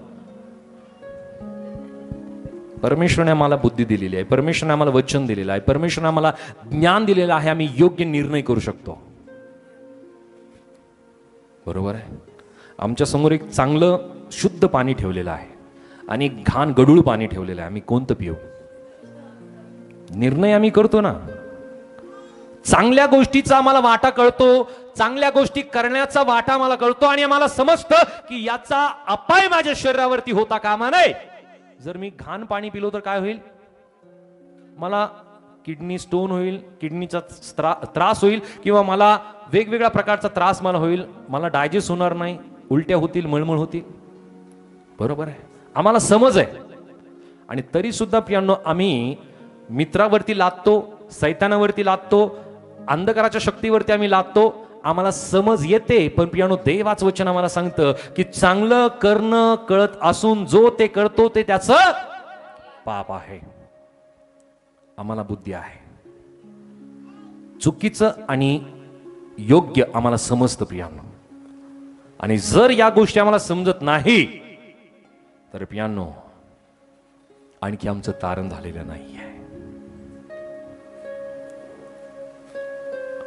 परमेश्वराने आम्हाला बुद्धी दिलेली आहे, परमेश्वराने आम्हाला वचन दिलेलं आहे, परमेश्वराने आम्हाला ज्ञान दिलेलं आहे. आम्ही योग्य निर्णय करू शकतो. बरोबर आहे. आमच्या समोर एक चांगलं शुद्ध पाणी ठेवलेलं आहे आणि घाण गढूळ पाणी ठेवलेलं आहे. आम्ही कोणतं पिऊ? निर्णय आम्ही करतो ना. चांगल्या गोष्टीचा आम्हाला वाटा कळतो, चांगल्या गोष्टी करण्याचा वाटा आम्हाला कळतो आणि आम्हाला समजतं की याचा अपाय माझ्या शरीरावरती होता कामा नये. जर मी घाण पाणी पिलो तर काय होईल? मला किडनी स्टोन होईल, किडनीचा त्रास होईल, किंवा मला वेगवेगळ्या प्रकारचा त्रास मला होईल. मला डायजेस्ट होणार नाही, उलट्या होतील, मळमळ होतील. बरोबर आहे. आम्हाला समज आहे. आणि तरी सुद्धा प्रियांनो आम्ही मित्रावरती लादतो, सैतानावरती लादतो, अंधकाराच्या शक्तीवरती आम्ही लादतो. आम्हाला समज येते. पण प्रियांनो देवाचं वचन आम्हाला सांगतं की चांगलं करणं कळत असून जो ते करतो ते त्याचं पाप आहे. आम्हाला बुद्धी आहे. चुकीचं आणि योग्य आम्हाला समजतं प्रियांनो. आणि जर या गोष्टी आम्हाला समजत नाही तर प्रियांनो आणखी आमचं तारण झालेलं नाहीये.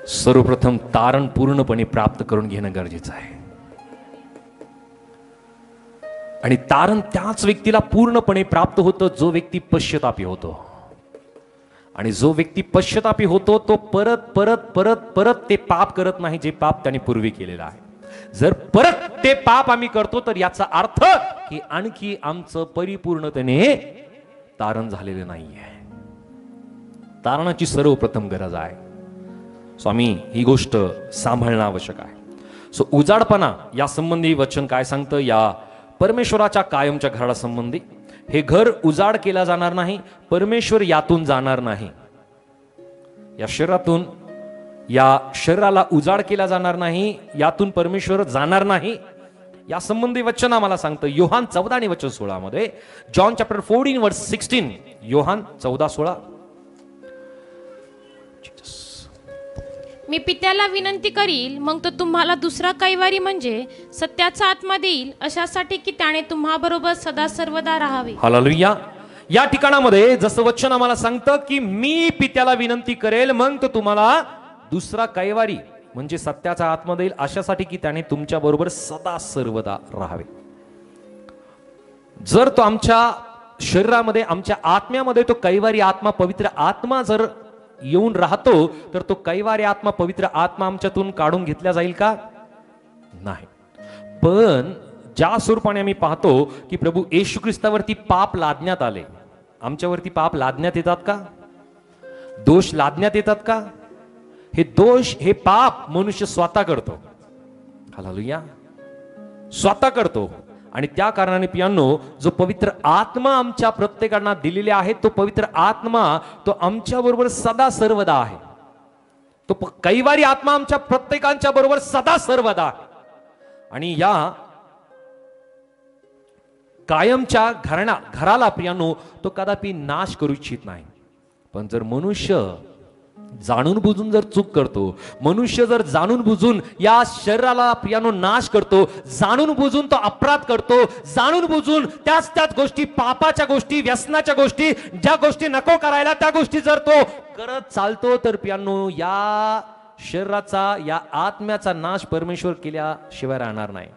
सर्वप्रथम तारण पूर्णपणे प्राप्त करून घेणं गरजेचं आहे. आणि तारण त्याच व्यक्तीला पूर्णपणे प्राप्त होतं जो व्यक्ती पश्चातापी होतो. आणि जो व्यक्ती पश्चातापी होतो तो परत परत परत परत ते पाप करत नाही जे पाप त्याने पूर्वी केलेलं आहे. जर परत ते पाप आम्ही करतो तर याचा अर्थ की आणखी आमचं परिपूर्णतेने तारण झालेलं नाहीये. तारणाची सर्वप्रथम गरज आहे. स्वामी ही गोष्ट सांभाळणं आवश्यक आहे. सो उजाडपणा या संबंधी वचन काय सांगतं? या परमेश्वराच्या कायमच्या घराला संबंधी, हे घर उजाड केला जाणार नाही, परमेश्वर यातून जाणार नाही. या शरीरातून, या शरीराला उजाड केला जाणार नाही, यातून परमेश्वर जाणार नाही. या संबंधी वचन आम्हाला सांगतं योहान 14 आणि वचन 16 मध्ये. जॉन चॅप्टर 14 वर्स 16. योहान 14:16. मी पित्याला विनंती करील, मग तो तुम्हाला दुसरा कैवारी म्हणजे सत्याचा आत्मा देईल, अशासाठी की त्याने तुम्हाबरोबर सदा सर्वदा राहावे. हालेलुया. या ठिकाणामध्ये जसं वचन आम्हाला सांगतं की मी पित्याला विनंती करेल, मग तो तुम्हाला दुसरा कैवारी म्हणजे सत्याचा आत्मा देईल, अशासाठी की त्याने तुमच्या बरोबर सदा सर्वदा राहावे. जर तो आमच्या शरीरामध्ये, आमच्या आत्म्यामध्ये तो कैवारी आत्मा, पवित्र आत्मा जर येऊन राहतो तर तो कैवारी आत्मा, पवित्र आत्मा आमच्यातून काढून घेतला जाईल का? नाही. पण ज्या स्वरूपाने आम्ही पाहतो की प्रभू येशू ख्रिस्तावरती पाप लादण्यात आले, आमच्यावरती पाप लादण्यात येतात का? दोष लादण्यात येतात का? हे दोष, हे पाप मनुष्य स्वतः करतो. हालेलुया. स्वतः करतो. आणि त्या कारणाने पियांनो, जो पवित्र आत्मा आमच्या प्रत्येकांना दिलेला आहे, तो पवित्र आत्मा तो आमच्या बरोबर सदा सर्वदा आहे. तो कैवारी आत्मा आमच्या प्रत्येकांच्या बरोबर सदा सर्वदा आहे. आणि या कायमच्या घराला प्रियानो तो कदापि नाश करू इच्छित नाही. पण जर मनुष्य जाणून बुजून जर चूक करतो, मनुष्य जर जाणून बुजून या शरीराला प्रियानो नाश करतो, जाणून बुजून तो अपराध करतो, जाणून बुजून त्याच गोष्टी, पापाच्या गोष्टी, व्यसनाच्या गोष्टी, ज्या गोष्टी नको करायला त्या गोष्टी जर तो करत चालतो, तर प्रियानो या शरीराचा, या आत्म्याचा नाश परमेश्वर केल्याशिवाय राहणार नाही.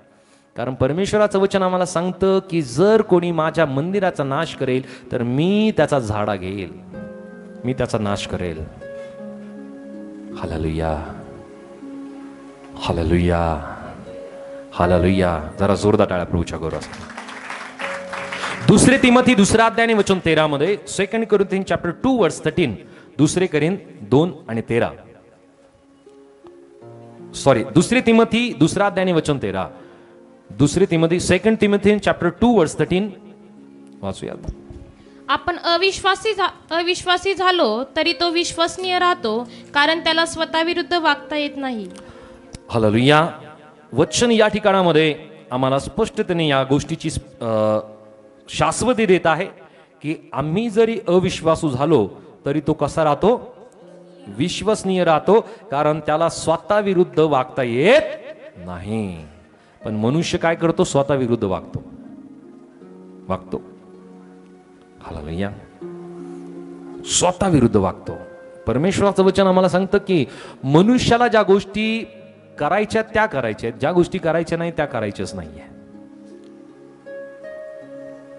कारण परमेश्वराचं वचन आम्हाला सांगतं की जर कोणी माझ्या मंदिराचा नाश करेल तर मी त्याचा झाडा घेईल, मी त्याचा नाश करेल. Hallelujah, hallelujah, hallelujah. जरा जोरदार टाळ्या प्रभूच्या गौरवास. दुसरे तिमोथी 2 अध्याय वचन 13 मध्ये, 2 कोरिन्थियन चॅप्टर 2 वर्स 13, 2 कोरिन्थ 2 आणि 13, सॉरी 2 तिमोथी 2 अध्याय वचन 13, 2 तिमोथी 2 तिमोथियन चॅप्टर 2 वर्स 13 वाचूया. आपण अविश्वासी झालो तरी तो विश्वसनीय राहतो, कारण त्याला स्वतःविरुद्ध वागता येत नाही. हालेलुया. वचन या ठिकाणामध्ये आम्हाला स्पष्टतेने या गोष्टीची शाश्वती देत आहे की आम्ही जरी अविश्वासू झालो तरी तो कसा राहतो? विश्वसनीय राहतो, कारण त्याला स्वतःविरुद्ध वागता येत नाही. पण मनुष्य काय करतो? स्वतःविरुद्ध वागतो. हालेलुया. स्वतःविरुद्ध वागतो. परमेश्वराचं वचन आम्हाला सांगतं की मनुष्याला ज्या गोष्टी करायच्या त्या करायच्या, ज्या गोष्टी करायच्या नाही त्या करायच्याच नाहीये.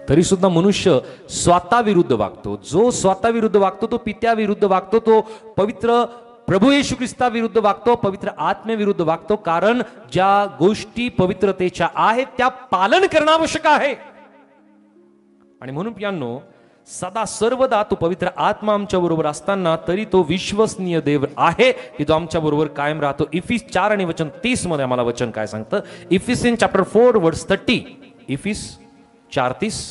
तरी सुद्धा मनुष्य स्वतःविरुद्ध वागतो. जो स्वतःविरुद्ध वागतो तो पित्याविरुद्ध वागतो, तो पवित्र प्रभू येशू ख्रिस्ता विरुद्ध वागतो, पवित्र आत्म्याविरुद्ध वागतो. कारण ज्या गोष्टी पवित्रतेच्या आहेत त्या पालन करणं आवश्यक आहे. आणि म्हणून प्रियांनो, सदा सर्वदा तो पवित्र आत्मा आमच्या बरोबर असताना तरी तो विश्वसनीय देव आहे की जो आमच्या बरोबर कायम राहतो. इफिस 4 आणि वचन 30 मध्ये आम्हाला वचन काय सांगतं? इफिसियन चॅप्टर 4 वर्स 30, इफिस 4:30.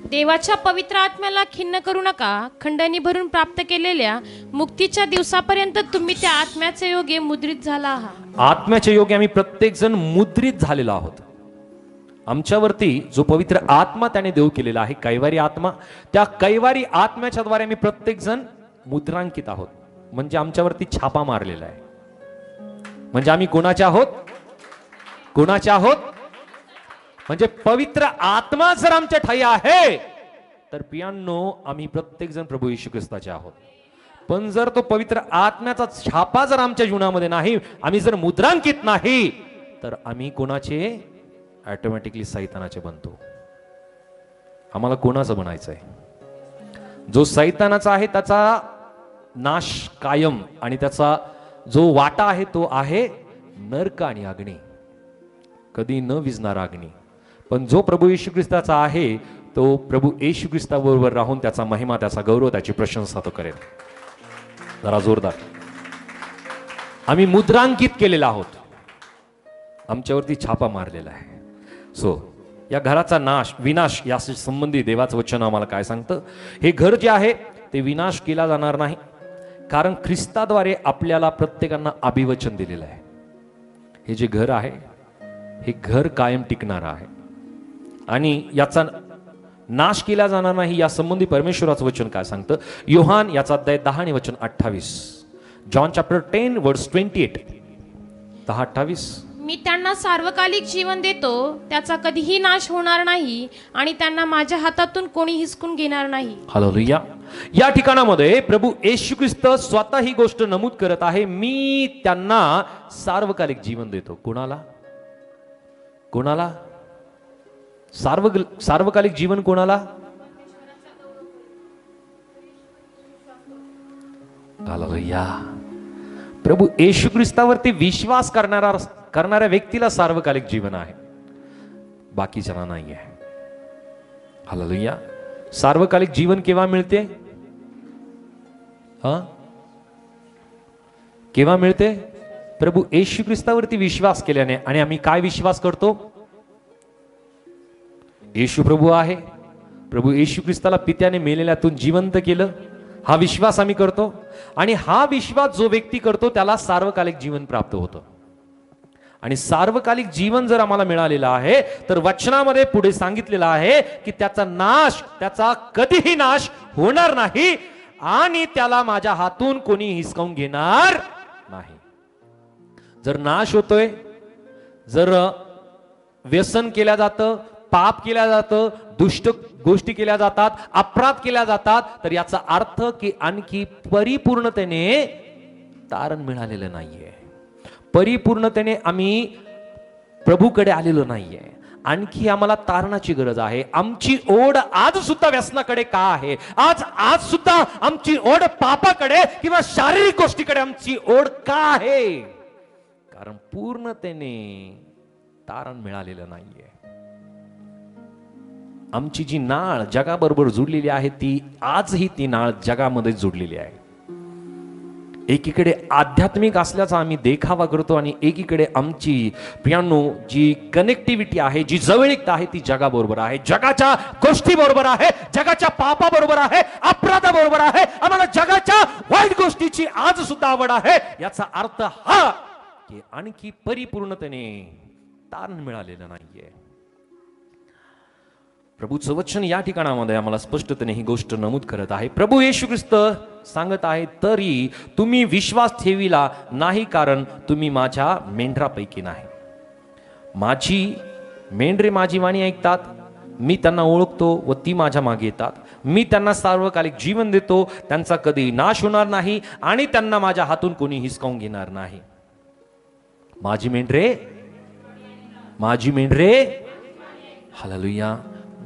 देवाच्या पवित्र आत्म्याला खिन्न करू नका. खंडणी भरून प्राप्त केलेल्या मुक्तीच्या दिवसापर्यंत तुम्ही त्या आत्म्याचे योगे मुद्रित झाला आहात. आत्म्याच्या योगे आम्ही प्रत्येक जण मुद्रित झालेलो आहोत. आमच्यावरती जो पवित्र आत्मा त्याने देव केलेला आहे, कैवारी आत्मा, त्या कैवारी आत्म्याच्या द्वारे आम्ही प्रत्येक जण मुद्रांकित आहोत. म्हणजे आमच्यावरती छापा मारलेला आहे. म्हणजे आम्ही कोणाचे आहोत? कोणाचे आहोत? म्हणजे पवित्र आत्मा जर आमच्या ठाई आहे तर पियांनो आम्ही प्रत्येक जण प्रभू येशू ख्रिस्ताचे आहोत. पण जर तो पवित्र आत्म्याचा छापा जर आमच्या जीवनामध्ये नाही, आम्ही जर मुद्रांकित नाही, तर आम्ही कोणाचे? ऑटोमॅटिकली सैतानाचे बनतो. आम्हाला कोणाचं बनायचं आहे? जो सैतानाचा आहे त्याचा नाश कायम, आणि त्याचा जो वाटा आहे तो आहे नरक आणि अग्नी, कधी न विझणारा अग्नी. पण जो प्रभू येशू ख्रिस्ताचा आहे तो प्रभू येशू ख्रिस्ताबरोबर राहून त्याचा महिमा, त्याचा गौरव, त्याची प्रशंसा तो करेल. जरा जोरदार. आम्ही मुद्रांकित केलेला आहोत, आमच्यावरती छापा मारलेला आहे. या घराचा विनाश याशी संबंधित देवाचं वचन आम्हाला काय सांगतं? हे घर जे आहे ते विनाश केला जाणार नाही, कारण ख्रिस्ताद्वारे आपल्याला प्रत्येकांना अभिवचन दिलेलं आहे. हे जे घर आहे हे घर कायम टिकणार आहे आणि याचा नाश केला जाणार नाही. या संबंधी परमेश्वराचं वचन काय सांगतं? योहान याचा अध्याय 10 आणि वचन 28, जॉन चॅप्टर 10 वर्स 28, 10:28. मी त्यांना सार्वकालिक जीवन देतो, त्याचा कधीही नाश होणार नाही आणि त्यांना माझ्या हातातून कोणी हिसकून घेणार नाही. हालेलुया. या ठिकाणामध्ये प्रभू येशू ख्रिस्त स्वतः ही गोष्ट नमूद करत आहे, मी त्यांना सार्वकालिक जीवन देतो. कोणाला? कोणाला सार्वकालिक जीवन? कोणाला? हालेलुया. प्रभू येशू ख्रिस्तावरती विश्वास करणाऱ्या व्यक्तीला सार्वकालिक जीवन आहे, बाकीच्यांना नाही आहे. हालेलुया. सार्वकालिक जीवन केव्हा मिळते? केव्हा मिळते? प्रभू येशू ख्रिस्तावरती विश्वास केल्याने, आणि आम्ही काय विश्वास करतो? येशू प्रभू आहे, प्रभू येशू ख्रिस्ताला पित्याने मेलेल्यातून जिवंत केलं, हा विश्वास आम्ही करतो. आणि हा विश्वास जो व्यक्ती करतो त्याला सार्वकालिक जीवन प्राप्त होतं. आणि सार्वकालिक जीवन जर आम्हाला मिळालेलं आहे तर वचनामध्ये पुढे सांगितलेलं आहे की त्याचा कधीही नाश होणार नाही आणि त्याला माझ्या हातून कोणी हिसकावून घेणार नाही. जर नाश होतोय, जर व्यसन केल्या जातं, पाप केल्या जातं, दुष्ट गोष्टी केल्या जातात, अपराध केल्या जातात, तर याचा अर्थ की आणखी परिपूर्णतेने तारण मिळालेलं नाहीये, परिपूर्णतेने आम्ही प्रभूकडे आलेलो नाहीये. आणखी आम्हाला तारणाची गरज आहे. आमची ओढ आज सुद्धा व्यसनाकडे का आहे? आज सुद्धा आमची ओढ पापाकडे किंवा शारीरिक गोष्टीकडे आमची ओढ का आहे? कारण पूर्णतेने तारण मिळालेलं नाहीये. आमची जी नाळ जगाबरोबर जुडलेली आहे ती आजही ती नाळ जगामध्ये जुडलेली आहे. एकीकडे आध्यात्मिक असल्याचा आम्ही देखावा करतो आणि एकीकडे आमची प्रियांनो जी कनेक्टिव्हिटी आहे, जी जवळीकता आहे ती जगाबरोबर आहे, जगाच्या गोष्टी बरोबर आहे, जगाच्या पापाबरोबर आहे, अपराधाबरोबर आहे. आम्हाला जगाच्या वाईट गोष्टीची आज सुद्धा आवड आहे. याचा अर्थ हा की आणखी परिपूर्णतेने तारण मिळालेलं नाहीये. प्रभूचं वचन या ठिकाणामध्ये आम्हाला स्पष्टतेने ही गोष्ट नमूद करत आहे. प्रभू येशू ख्रिस्त सांगत आहे, तरी तुम्ही विश्वास ठेविला नाही, कारण तुम्ही माझ्या मेंढरापैकी नाही. माझी मेंढरे माझी वाणी ऐकतात, मी त्यांना ओळखतो व ती माझ्या मागे येतात. मी त्यांना सार्वकालिक जीवन देतो, त्यांचा कधी नाश होणार नाही आणि त्यांना माझ्या हातून कोणी हिसकावून घेणार नाही. माझी मेंढरे हालेलुया.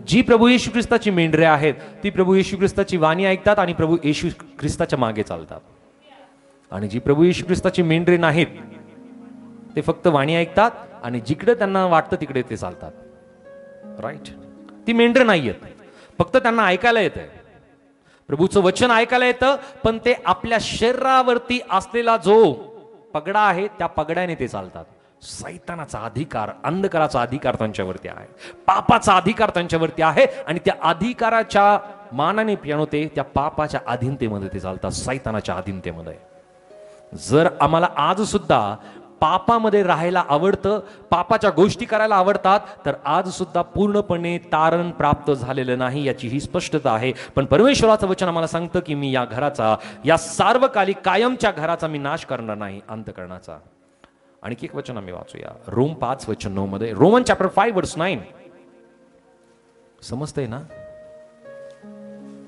जी प्रभू येशू ख्रिस्ताची मेंढरे आहेत ती प्रभू येशू ख्रिस्ताची वाणी ऐकतात आणि प्रभू येशू ख्रिस्ताच्या मागे चालतात. आणि जी प्रभू येशू ख्रिस्ताची मेंढरे नाहीत ते फक्त वाणी ऐकतात आणि जिकडे त्यांना वाटतं तिकडे ते चालतात. राईट? ती मेंढरे नाही आहेत, फक्त त्यांना ऐकायला येतं, प्रभूचं वचन ऐकायला येतं, पण ते आपल्या शरीरावरती असलेला जो पगडा आहे त्या पगड्याने ते चालतात. सैतानाचा अधिकार, अंधकाराचा अधिकार त्यांच्यावरती आहे, पापाचा अधिकार त्यांच्यावरती आहे आणि त्या अधिकाराच्या मानाने पियानो ते त्या पापाच्या अधीनतेमध्ये ते चालतात, सैतानाच्या अधीनतेमध्ये. जर आम्हाला आज सुद्धा पापामध्ये राहायला आवडतं, पापाच्या गोष्टी करायला आवडतात, तर आज सुद्धा पूर्णपणे तारण प्राप्त झालेलं नाही याची ही स्पष्टता आहे. पण परमेश्वराचं वचन आम्हाला सांगतं की मी या घराचा, या सार्वकालिक कायमच्या घराचा मी नाश करणार नाही, अंतःकरणाचा. आणखी एक वचन आम्ही वाचूया, रोम 5:9 मध्ये. Roman chapter 5:9. समजतंय ना?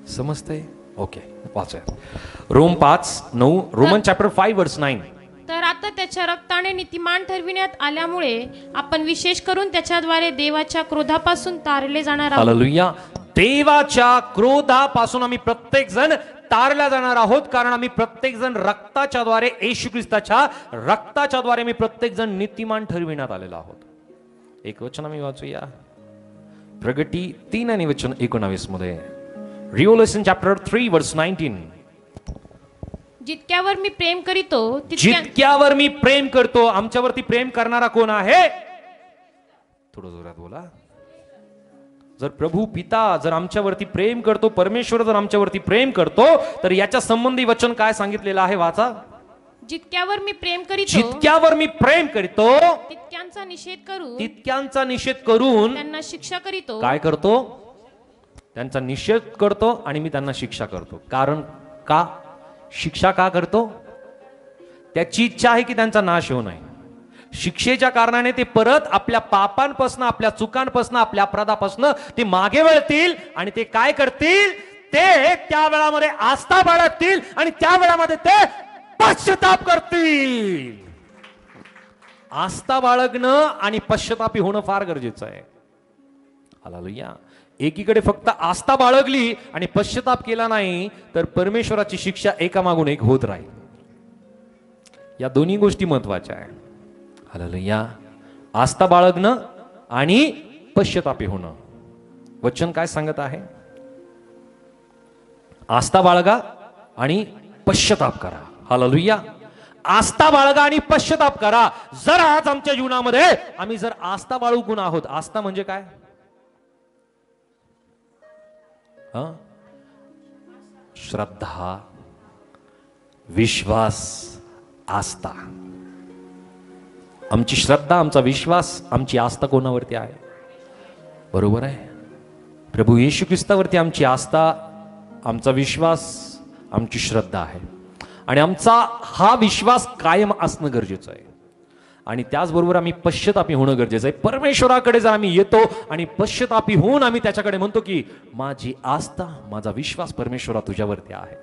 समजतंय? ओके, वाचूया. Rome 5:9, Roman chapter 5:9. तर आता त्याच्या रक्ताने नीतिमान ठरविण्यात आल्यामुळे आपण विशेष करून त्याच्याद्वारे देवाच्या क्रोधापासून तारले जाणार आहोत. हालेलुया. देवाच्या क्रोधापासून आम्ही प्रत्येक जण तारल्या जाणार आहोत, कारण आम्ही प्रत्येक जण रक्ताच्या द्वारे, येशू ख्रिस्ताच्या रक्ताच्या द्वारे आम्ही प्रत्येक जण नीतिमान ठरविण्यात आलेलो आहोत. एक वचन आम्ही वाचूया, प्रगटी 3 आणि वचन 19 मध्ये. रिव्हलेशन चॅप्टर 3:19. जितक्यावर मी प्रेम करीतो जितक्यावर मी प्रेम करतो. आमच्यावरती प्रेम करणारा कोण आहे? थोडं जोरात बोला. जर प्रभू पिता जर आमच्यावरती प्रेम करतो, परमेश्वर जर आमच्यावरती प्रेम करतो, तर याच्या संबंधी वचन काय सांगितलेलं आहे? वाचा. जितक्यावर मी प्रेम करीतो, जितक्यावर मी प्रेम करतो तितक्यांचा निषेध करून त्यांना शिक्षा करीतो. काय करतो? त्यांचा निषेध करतो आणि मी त्यांना शिक्षा करतो. कारण का शिक्षा का करतो? त्याची इच्छा आहे की त्यांचा नाश होऊ नये. शिक्षेच्या कारणाने ते परत आपल्या पापांपासून, आपल्या चुकांपासून, आपल्या अपराधापासून ते मागे वळतील आणि ते काय करतील? ते त्या वेळामध्ये आस्था बाळगतील आणि त्या वेळामध्ये ते पश्चाताप करतील. आस्था बाळगणं आणि पश्चातापी होणं फार गरजेचं आहे. हालेलुया. एकीकडे फक्त आस्था बाळगली आणि पश्चाताप केला नाही तर परमेश्वराची शिक्षा एकामागून एक होत राहील. या दोन्ही गोष्टी महत्वाच्या आहेत. हालेलुया. आस्था बाळगणं आणि पश्चातापी होणं. वचन काय सांगत आहे? आस्था बाळगा आणि पश्चाताप करा. हालेलुया. आस्था बाळगा आणि पश्चाताप करा. जर आज आमच्या जीवनामध्ये आम्ही जर आस्था बाळगून आहोत, आस्था म्हणजे काय? श्रद्धा, विश्वास, आस्था. आमची श्रद्धा, आमचा विश्वास, आमची आस्था कोणावरती आहे? बरोबर आहे, प्रभू येशू ख्रिस्तावरती आमची आस्था, आमचा विश्वास, आमची श्रद्धा आहे. आणि आमचा हा विश्वास कायम असणं गरजेचं आहे. आणि त्याचबरोबर आम्ही पश्चातापी होणं गरजेचं आहे. परमेश्वराकडे जर आम्ही येतो आणि पश्चातापी होऊन आम्ही त्याच्याकडे म्हणतो की माझी आस्था, माझा विश्वास परमेश्वरा तुझ्यावरती आहे.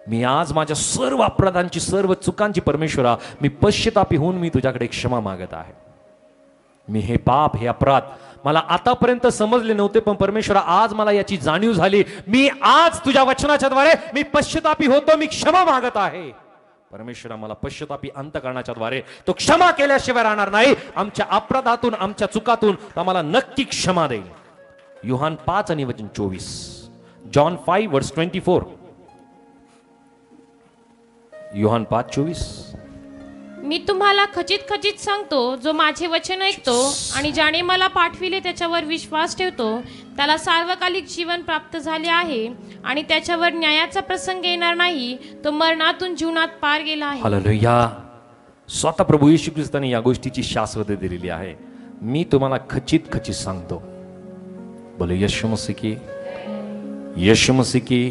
मी आज माझ्या सर्व अपराधांची, सर्व चुकांची परमेश्वरा मी पश्चातापी होऊन मी तुझ्याकडे क्षमा मागत आहे. मी हे पाप, हे अपराध मला आतापर्यंत समजले नव्हते, पण परमेश्वरा आज मला याची जाणीव झाली. मी आज तुझ्या वचनाच्या द्वारे मी पश्चातापी होतो, मी क्षमा मागत आहे. परमेश्वरा मला पश्चातापी अंतकरणाच्या द्वारे तो क्षमा केल्याशिवाय राहणार नाही. आमच्या अपराधातून, आमच्या चुकातून आम्हाला नक्की क्षमा देईल. योहान 5 आणि वचन 24. जॉन 5 वर्स 24. योहान 5:24. मी तुम्हाला खचित खचित सांगतो, जो माझे वचन ऐकतो आणि ज्याने मला पाठविले त्याच्यावर विश्वास ठेवतो त्याला सार्वकालिक जीवन प्राप्त झाले आहे आणि त्याच्यावर न्यायाचा प्रसंग येणार नाही. तो मरणातून जीवनात पार गेला आहे. हालेलुया. स्वतः प्रभू येशू ख्रिस्ताने या गोष्टीची शाश्वती दिलेली आहे. मी तुम्हाला खचित खचित सांगतो. बोले येशू मसीह की, येशू मसीह की.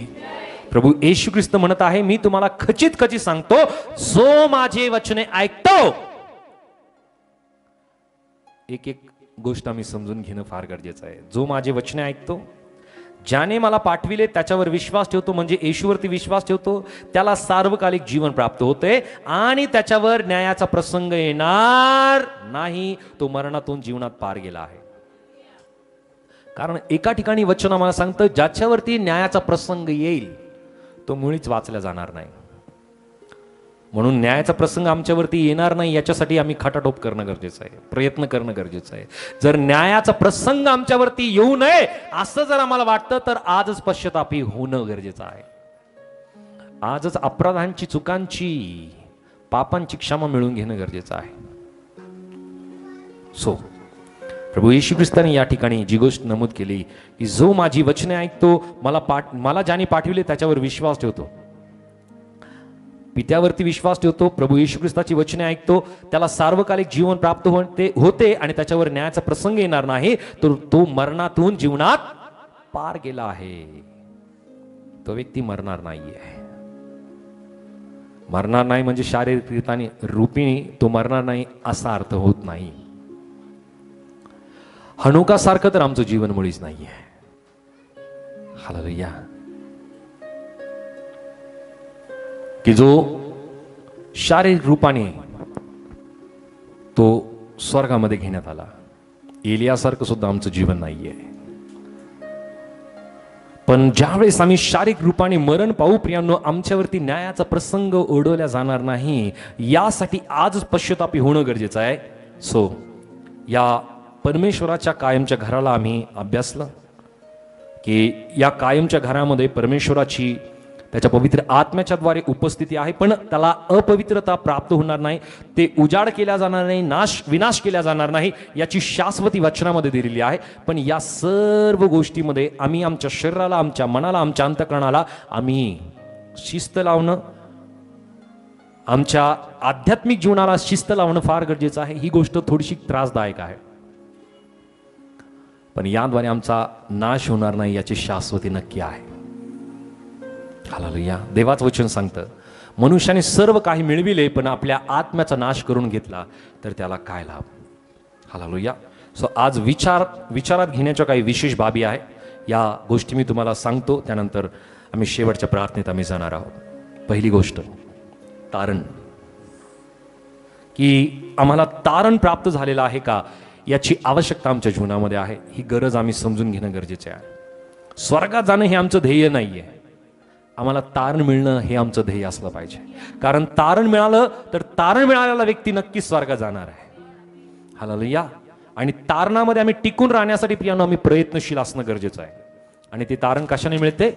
प्रभू येशू ख्रिस्त म्हणत आहे, मी तुम्हाला खचित खचित सांगतो, जो माझे वचने ऐकतो. एक एक गोष्ट आम्ही समजून घेणं फार गरजेचं आहे. जो माझे वचने ऐकतो, ज्याने मला पाठविले त्याच्यावर विश्वास ठेवतो, म्हणजे येशूवरती विश्वास ठेवतो, त्याला सार्वकालिक जीवन प्राप्त होते आणि त्याच्यावर न्यायाचा प्रसंग येणार नाही. तो मरणातून जीवनात पार गेला आहे. कारण एका ठिकाणी वचन आम्हाला सांगतं, ज्याच्यावरती न्यायाचा प्रसंग येईल तो मुळीच वाचला जाणार नाही. म्हणून न्यायाचा प्रसंग आमच्यावरती येणार नाही याच्यासाठी आम्ही खटाटोप करणं गरजेचं आहे, प्रयत्न करणं गरजेचं आहे. जर न्यायाचा प्रसंग आमच्यावरती येऊ नये असं जर आम्हाला वाटतं तर आजच पश्चातापी होणं गरजेचं आहे. आजच अपराधांची, चुकांची, पापांची क्षमा मिळवून घेणं गरजेचं आहे. सो प्रभू येशू ख्रिस्ताने या ठिकाणी जी गोष्ट नमूद केली की जो माझी वचने ऐकतो, मला ज्याने पाठविले त्याच्यावर विश्वास ठेवतो, पित्यावरती विश्वास ठेवतो, प्रभू येशू ख्रिस्ताची वचने ऐकतो, त्याला सार्वकालिक जीवन प्राप्त होते आणि त्याच्यावर न्यायाचा प्रसंग येणार नाही, तर तो मरणातून जीवनात पार गेला आहे. तो व्यक्ती मरणार नाहीये. मरणार नाही म्हणजे शारीरिक रूपी तो मरणार नाही असा अर्थ होत नाही. हनुकासारखं तर आमचं जीवन मुळीच नाहीये. हालेलुया. की जो शारीरिक रूपाने तो स्वर्गामध्ये घेण्यात आला, एलियासारखं सुद्धा आमचं जीवन नाहीये. पण ज्यावेळेस आम्ही शारीरिक रूपाने मरण पाहू प्रियांनो, आमच्यावरती न्यायाचा प्रसंग ओढवला जाणार नाही यासाठी आजच पश्चातापी होणं गरजेचं आहे. सो या परमेश्वराच्या कायमच्या घराला आम्ही अभ्यासलं की या कायमच्या घरामध्ये परमेश्वराची, त्याच्या पवित्र आत्म्याच्या द्वारे उपस्थिती आहे, पण त्याला अपवित्रता प्राप्त होणार नाही, ते उजाड केला जाणार नाही, विनाश केला जाणार नाही याची शाश्वती वचनामध्ये दिलेली आहे. पण या सर्व गोष्टीमध्ये आम्ही आमच्या शरीराला, आमच्या मनाला, आमच्या अंतःकरणाला आम्ही शिस्त लावणं, आमच्या आध्यात्मिक जीवनाला शिस्त लावणं फार गरजेचं आहे. ही गोष्ट थोडीशी त्रासदायक आहे, पण याद्वारे आमचा नाश होणार नाही याची शाश्वती नक्की आहे. हालेलुया. देवाचं वचन सांगतं, मनुष्याने सर्व काही मिळविले पण आपल्या आत्म्याचा नाश करून घेतला तर त्याला काय लाभ. हालेलुया. सो आज विचारात घेण्याच्या काही विशेष बाबी आहे. या गोष्टी मी तुम्हाला सांगतो, त्यानंतर आम्ही शेवटच्या प्रार्थनेत आम्ही जाणार आहोत. पहिली गोष्ट, तारण. की आम्हाला तारण प्राप्त झालेलं आहे का याची आवश्यकता आमच्या जीवनामध्ये आहे. ही गरज आम्ही समजून घेणं गरजेचे आहे. स्वर्गात जाणं हे आमचं ध्येय नाहीये, आम्हाला तारण मिळणं हे आमचं ध्येय असलं पाहिजे. कारण तारण मिळालं तर तारण मिळालेला व्यक्ती नक्कीच स्वर्गात जाणार आहे. हालेलुया. आणि तारणामध्ये आम्ही टिकून राहण्यासाठी प्रियांनो आम्ही प्रयत्नशील असणं गरजेचं आहे. आणि ते तारण कशाने मिळते?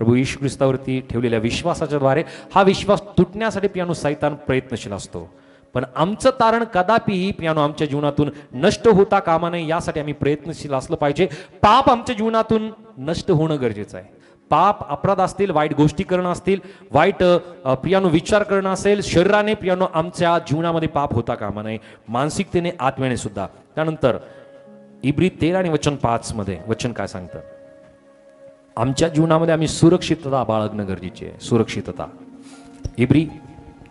प्रभू येशू ख्रिस्तावरती ठेवलेल्या विश्वासाच्या द्वारे हा विश्वास तुटण्यासाठी प्रियानो सैतान प्रयत्नशील असतो. पण आमचं तारण कदापिही प्रियानो आमच्या जीवनातून नष्ट होता कामा नये, यासाठी आम्ही प्रयत्नशील असलं पाहिजे. पाप आमच्या जीवनातून नष्ट होणं गरजेचं आहे. पाप अपराध असतील, वाईट गोष्टी करणं असतील, वाईट प्रियानो विचार करणं असेल, शरीराने प्रियानो आमच्या जीवनामध्ये पाप होता कामा नये, मानसिकतेने आत्म्याने सुद्धा. त्यानंतर इब्री 13 आणि वचन 5 मध्ये वचन काय सांगतं? आमच्या जीवनामध्ये आम्ही सुरक्षितता बाळगणं गरजेचे आहे. सुरक्षितता. इब्री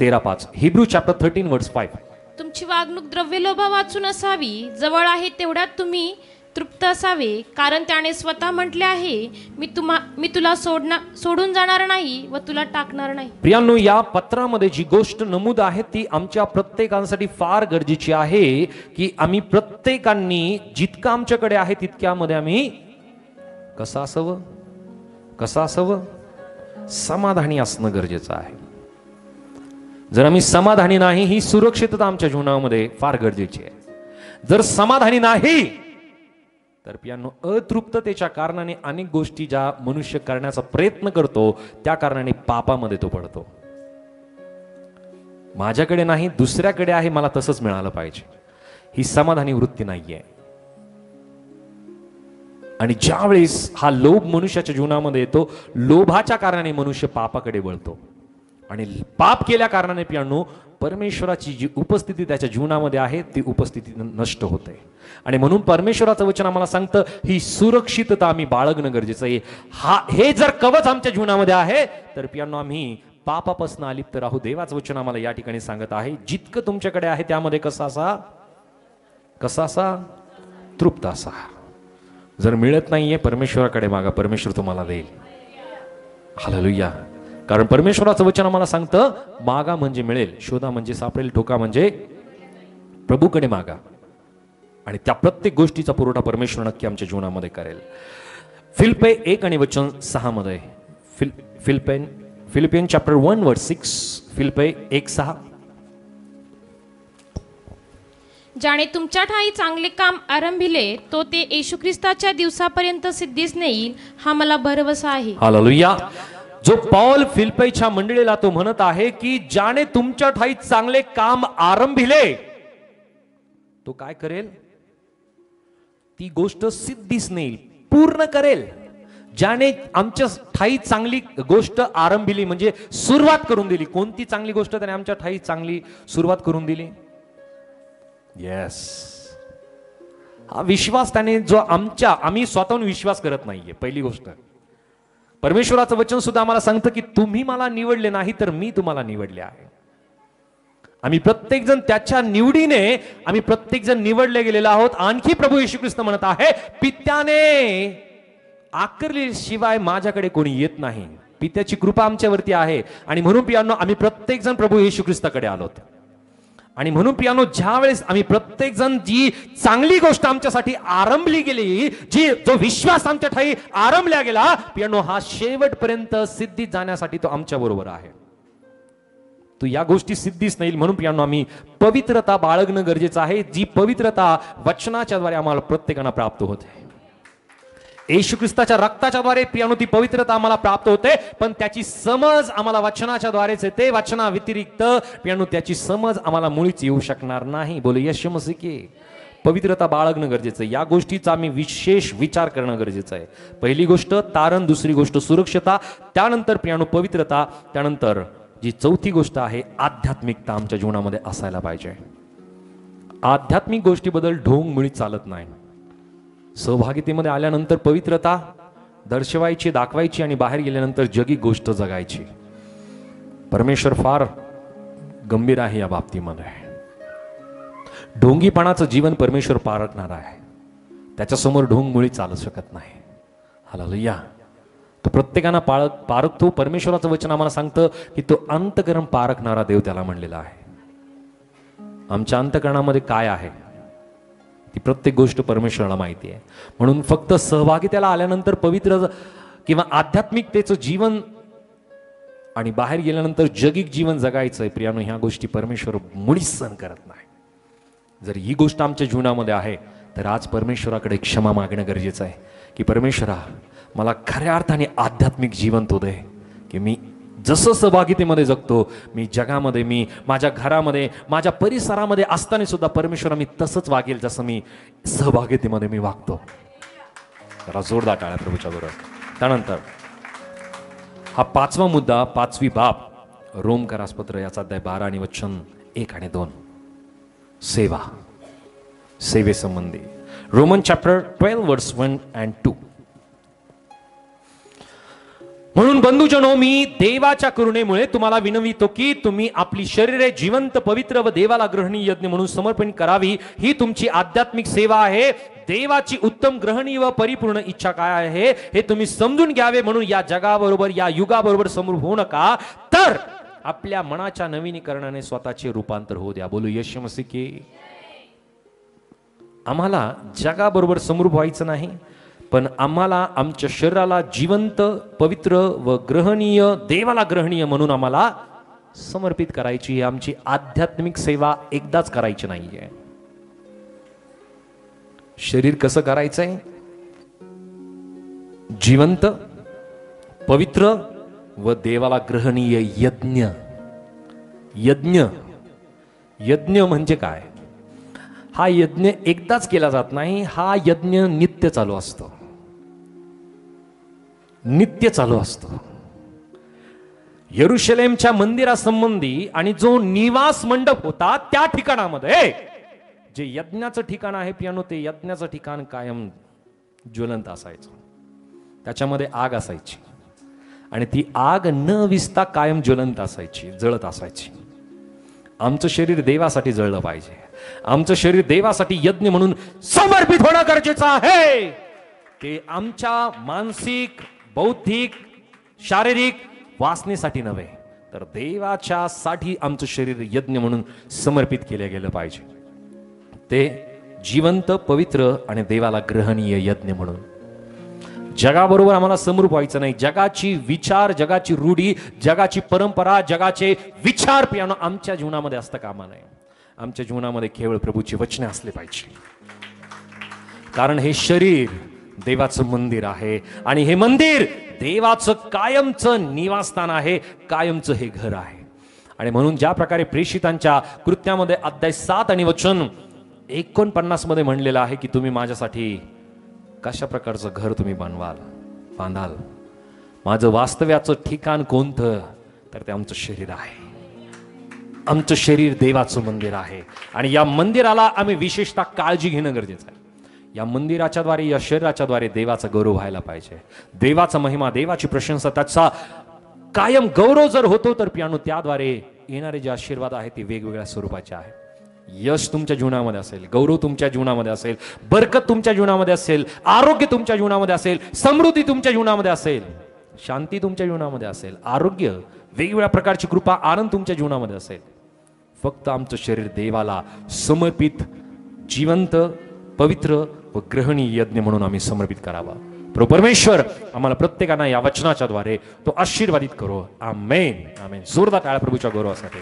13:5. हिब्रू चॅप्टर 13 वर्स 5. तुमची वागणूक द्रव्यलोभा वाचून असावी, जवळ आहे तेवढ्यात तुम्ही तृप्त असावे, कारण त्याने स्वतः म्हटले आहे, मी तुला सोडून जाणार नाही व तुला टाकणार नाही. प्रियांनो, या पत्रामध्ये जी गोष्ट नमूद आहे ती आमच्या प्रत्येकांसाठी फार गरजेची आहे की आम्ही प्रत्येकांनी जितकं आमच्याकडे आहे तितक्यामध्ये आम्ही कसं असावं? समाधानी असणं गरजेचं आहे. जर आम्ही समाधानी नाही, ही सुरक्षितता आमच्या जीवनामध्ये फार गरजेची आहे. जर समाधानी नाही तर प्रियांनो, अतृप्ततेच्या कारणाने अनेक गोष्टी ज्या मनुष्य करण्याचा प्रयत्न करतो त्या कारणाने पापामध्ये तो पडतो. माझ्याकडे नाही, दुसऱ्याकडे आहे, मला तसंच मिळालं पाहिजे, ही समाधानी वृत्ती नाहीये. आणि ज्यावेळेस हा लोभ मनुष्याच्या जीवनामध्ये येतो, लोभाच्या कारणाने मनुष्य पापाकडे वळतो. आणि पाप केल्या कारणाने प्रियांनो, परमेश्वराची जी उपस्थिती त्याच्या जीवनामध्ये आहे ती उपस्थिती नष्ट होते. आणि म्हणून परमेश्वराचं वचन आम्हाला सांगतं ही सुरक्षितता आम्ही बाळगणं गरजेचं आहे. हे जर कवच आमच्या जीवनामध्ये आहे तर प्रियांनो आम्ही पापापासून अलिप्त राहू. देवाचं वचन आम्हाला या ठिकाणी सांगत आहे, जितकं तुमच्याकडे आहे त्यामध्ये कसा असा तृप्त असा. जर मिळत नाहीये, परमेश्वराकडे मागा, परमेश्वर तुम्हाला देईल. हालेलुया. कारण परमेश्वराचं वचन आम्हाला सांगतं, मागा म्हणजे मिळेल, शोधा म्हणजे सापडेल, ठोका म्हणजे प्रभूकडे मागा. आणि त्या प्रत्येक गोष्टीचा पुरवठा परमेश्वर नक्की आमच्या जीवनामध्ये करेल. फिलिप्पे 1 आणि वचन 6 मध्ये फिलिपियन चॅप्टर 1 वर्स 6. फिलिप्पे 1:6. ज्याने तुमच्या ठाई चांगले काम आरंभिले तो ते येशू ख्रिस्ताच्या दिवसापर्यंत सिद्धीस नेईल, हा मला भरवसा आहे. हालेलुया. जो पौल फिलिप्पीच्या मंडळीला तो म्हणत आहे की ज्याने तुमच्या ठाई चांगले काम आरंभिले तो काय करेल? ती गोष्ट सिद्धीस नेईल, पूर्ण करेल. ज्याने आमच्या ठाई चांगली गोष्ट आरंभिली म्हणजे सुरुवात करून दिली. कोणती चांगली गोष्ट त्याने आमच्या ठाई चांगली सुरुवात करून दिली? येस, हा विश्वास त्याने जो आम्ही स्वतःहून विश्वास करत नाहीये. पहिली गोष्ट, परमेश्वराचं वचन सुद्धा आम्हाला सांगतं की तुम्ही मला निवडले नाही तर मी तुम्हाला निवडले आहे. आम्ही प्रत्येक जण त्याच्या निवडीने आम्ही प्रत्येक जण निवडले गेलेलो आहोत. आणखी प्रभू येशू ख्रिस्त म्हणत आहे, पित्याने आकारले शिवाय माझ्याकडे कोणी येत नाही. पित्याची कृपा आमच्यावरती आहे. आणि म्हणून प्रियांनो, आम्ही प्रत्येक जण प्रभू येशू ख्रिस्ताकडे आलोत. आणि म्हणून प्रियांनो, ज्या वेळेस आम्ही प्रत्येक जण जी चांगली गोष्ट आमच्यासाठी आरंभली गेली, जो विश्वास आमच्या ठाई आरंभल्या गेला प्रियांनो, हा शेवटपर्यंत सिद्धीत जाण्यासाठी तो आमच्या बरोबर आहे. तो या गोष्टी सिद्धीच नाही. म्हणून प्रियांनो, आम्ही पवित्रता बाळगणं गरजेचं आहे. जी पवित्रता वचनाच्या द्वारे आम्हाला प्रत्येकांना प्राप्त होते. येशू ख्रिस्ताच्या रक्ताच्या द्वारे प्रियांनो ती पवित्रता आम्हाला प्राप्त होते. पण त्याची समज आम्हाला वचनाच्या द्वारेच येते. वचना व्यतिरिक्त प्रियांनो त्याची समज आम्हाला मुळीच येऊ शकणार नाही. बोले यीशू मसीह की पवित्रता बाळगणं गरजेचं आहे. या गोष्टीचा आम्ही विशेष विचार करणं गरजेचं आहे. पहिली गोष्ट तारण, दुसरी गोष्ट सुरक्षता, त्यानंतर प्रियांनो पवित्रता, त्यानंतर जी चौथी गोष्ट आहे आध्यात्मिकता आमच्या जीवनामध्ये असायला पाहिजे. आध्यात्मिक गोष्टीबद्दल ढोंग मुळीच चालत नाही. सहभागितेमध्ये आल्यानंतर पवित्रता दर्शवायची, दाखवायची आणि बाहेर गेल्यानंतर जगी गोष्ट जगायची. परमेश्वर फार गंभीर आहे या बाबतीमध्ये. ढोंगीपणाचं जीवन परमेश्वर पारखणार आहे. त्याच्यासमोर ढोंग मुळी चालू शकत नाही. हालेलुया. तो प्रत्येकाला पारखतो. परमेश्वराचं वचन आम्हाला सांगतं की तो अंतःकरण पारखणारा देव त्याला म्हणलेला आहे. आमच्या अंतःकरणामध्ये काय आहे ती प्रत्येक गोष्ट परमेश्वराला माहिती आहे. म्हणून फक्त सहभागितेला आल्यानंतर पवित्र किंवा आध्यात्मिकतेचं जीवन आणि बाहेर गेल्यानंतर जगिक जीवन जगायचंय प्रियानो, ह्या गोष्टी परमेश्वर मुळीच सहन करत नाही. जर ही गोष्ट आमच्या जीवनामध्ये आहे तर आज परमेश्वराकडे क्षमा मागणं गरजेचं आहे की परमेश्वरा, मला खऱ्या अर्थाने आध्यात्मिक जिवंत होत आहे की मी जसं सहभागितेमध्ये जगतो, मी जगामध्ये, मी माझ्या घरामध्ये, माझ्या परिसरामध्ये असताना सुद्धा परमेश्वर मी तसंच वागेल जसं मी सहभागितेमध्ये मी वागतो. जरा जोरदार टाळ्या प्रभूच्या बरोबर. त्यानंतर हा 5वा मुद्दा, 5वी बाब, रोमकरासपत्र याचा अध्याय 12 आणि वचन 1 आणि 2, सेवा, सेवेसंबंधी. रोमन चॅप्टर 12 वर्स 1 and 2. म्हणून बंधुजनो, मी देवाच्या करुणेमुळे तुम्हाला विनवितो की तुम्ही आपली शरीरे जिवंत, पवित्र व देवाला ग्रहणीय यज्ञ म्हणून समर्पण करावी. ही तुमची आध्यात्मिक सेवा आहे. देवाची उत्तम, ग्रहणीय व परिपूर्ण इच्छा काय आहे हे तुम्ही समजून घ्यावे. म्हणून या जगाबरोबर, या युगाबरोबर समरूप होऊ नका, तर आपल्या मनाच्या नवीनीकरणाने स्वतःचे रूपांतर होऊ द्या. बोलू येशू मसीह की. आम्हाला जगाबरोबर समरूप व्हायचं नाही, पण आम्हाला आमच्या शरीराला जिवंत, पवित्र व ग्रहणीय, देवाला ग्रहणीय म्हणून आम्हाला समर्पित करायची. ही आमची आध्यात्मिक सेवा एकदाच करायची नाहीये. शरीर कसं करायचंय? जिवंत, पवित्र व देवाला ग्रहणीय यज्ञ. यज्ञ, यज्ञ म्हणजे काय? हा यज्ञ एकदाच केला जात नाही. हा यज्ञ नित्य चालू असतो, नित्य चालू असतो. यरुशलेमच्या मंदिरासंबंधी आणि जो निवास मंडप होता त्या ठिकाणामध्ये जे यज्ञाचं ठिकाण आहे पियानो, ते यज्ञाचं ठिकाण कायम ज्वलंत असायचं. त्याच्यामध्ये आग असायची आणि ती आग न विसता कायम ज्वलंत असायची, जळत असायची. आमचं शरीर देवासाठी जळलं पाहिजे. आमचं शरीर देवासाठी यज्ञ म्हणून समर्पित होणं गरजेचं आहे. ते आमच्या मानसिक, बौद्धिक, शारीरिक वासनेसाठी नव्हे, तर देवाच्या साठी आमचं शरीर यज्ञ म्हणून समर्पित केलं गेलं पाहिजे. ते जिवंत, पवित्र आणि देवाला ग्रहणीय यज्ञ म्हणून. जगाबरोबर आम्हाला समरूप व्हायचं नाही. जगाची विचार, जगाची रूढी, जगाची परंपरा, जगाचे विचार पियानो आमच्या जीवनामध्ये असता कामा नये. आमच्या जीवनामध्ये केवळ प्रभूची वचने असले पाहिजे. कारण हे शरीर देवाचं मंदिर आहे आणि हे मंदिर देवाचं कायमचं निवासस्थान आहे, कायमचं हे घर आहे. आणि म्हणून ज्या प्रकारे प्रेषितांच्या कृत्यामध्ये अध्याय 7 आणि वचन 49 मध्ये म्हणलेलं आहे की तुम्ही माझ्यासाठी कशा प्रकारचं घर तुम्ही बांधाल. माझं वास्तव्याचं ठिकाण कोणतं? तर ते आमचं शरीर आहे. आमचं शरीर देवाचं मंदिर आहे आणि या मंदिराला आम्ही विशेषतः काळजी घेणं गरजेचं आहे. या मंदिराच्या द्वारे, या शरीराच्या द्वारे देवाचा गौरव व्हायला पाहिजे. देवाचा महिमा, देवाची प्रशंसा, त्याचा कायम गौरव जर होतो तर पियानो त्याद्वारे येणारे जे आशीर्वाद आहेत ते वेगवेगळ्या स्वरूपाचे आहेत. यश तुमच्या जीवनामध्ये असेल, गौरव तुमच्या जीवनामध्ये असेल, बरकत तुमच्या जीवनामध्ये असेल, आरोग्य तुमच्या जीवनामध्ये असेल, समृद्धी तुमच्या जीवनामध्ये असेल, शांती तुमच्या जीवनामध्ये असेल, आरोग्य, वेगवेगळ्या प्रकारची कृपा, आनंद तुमच्या जीवनामध्ये असेल. फक्त आमचं शरीर देवाला समर्पित, जिवंत, पवित्र व ग्रहणीय यज्ञ म्हणून आम्ही समर्पित करावा. प्रभू परमेश्वर आम्हाला प्रत्येकांना या वचनाच्या द्वारे तो आशीर्वादित करो. आमेन, आमेन. जोरदार टाळ्या प्रभूच्या गौरवासाठी.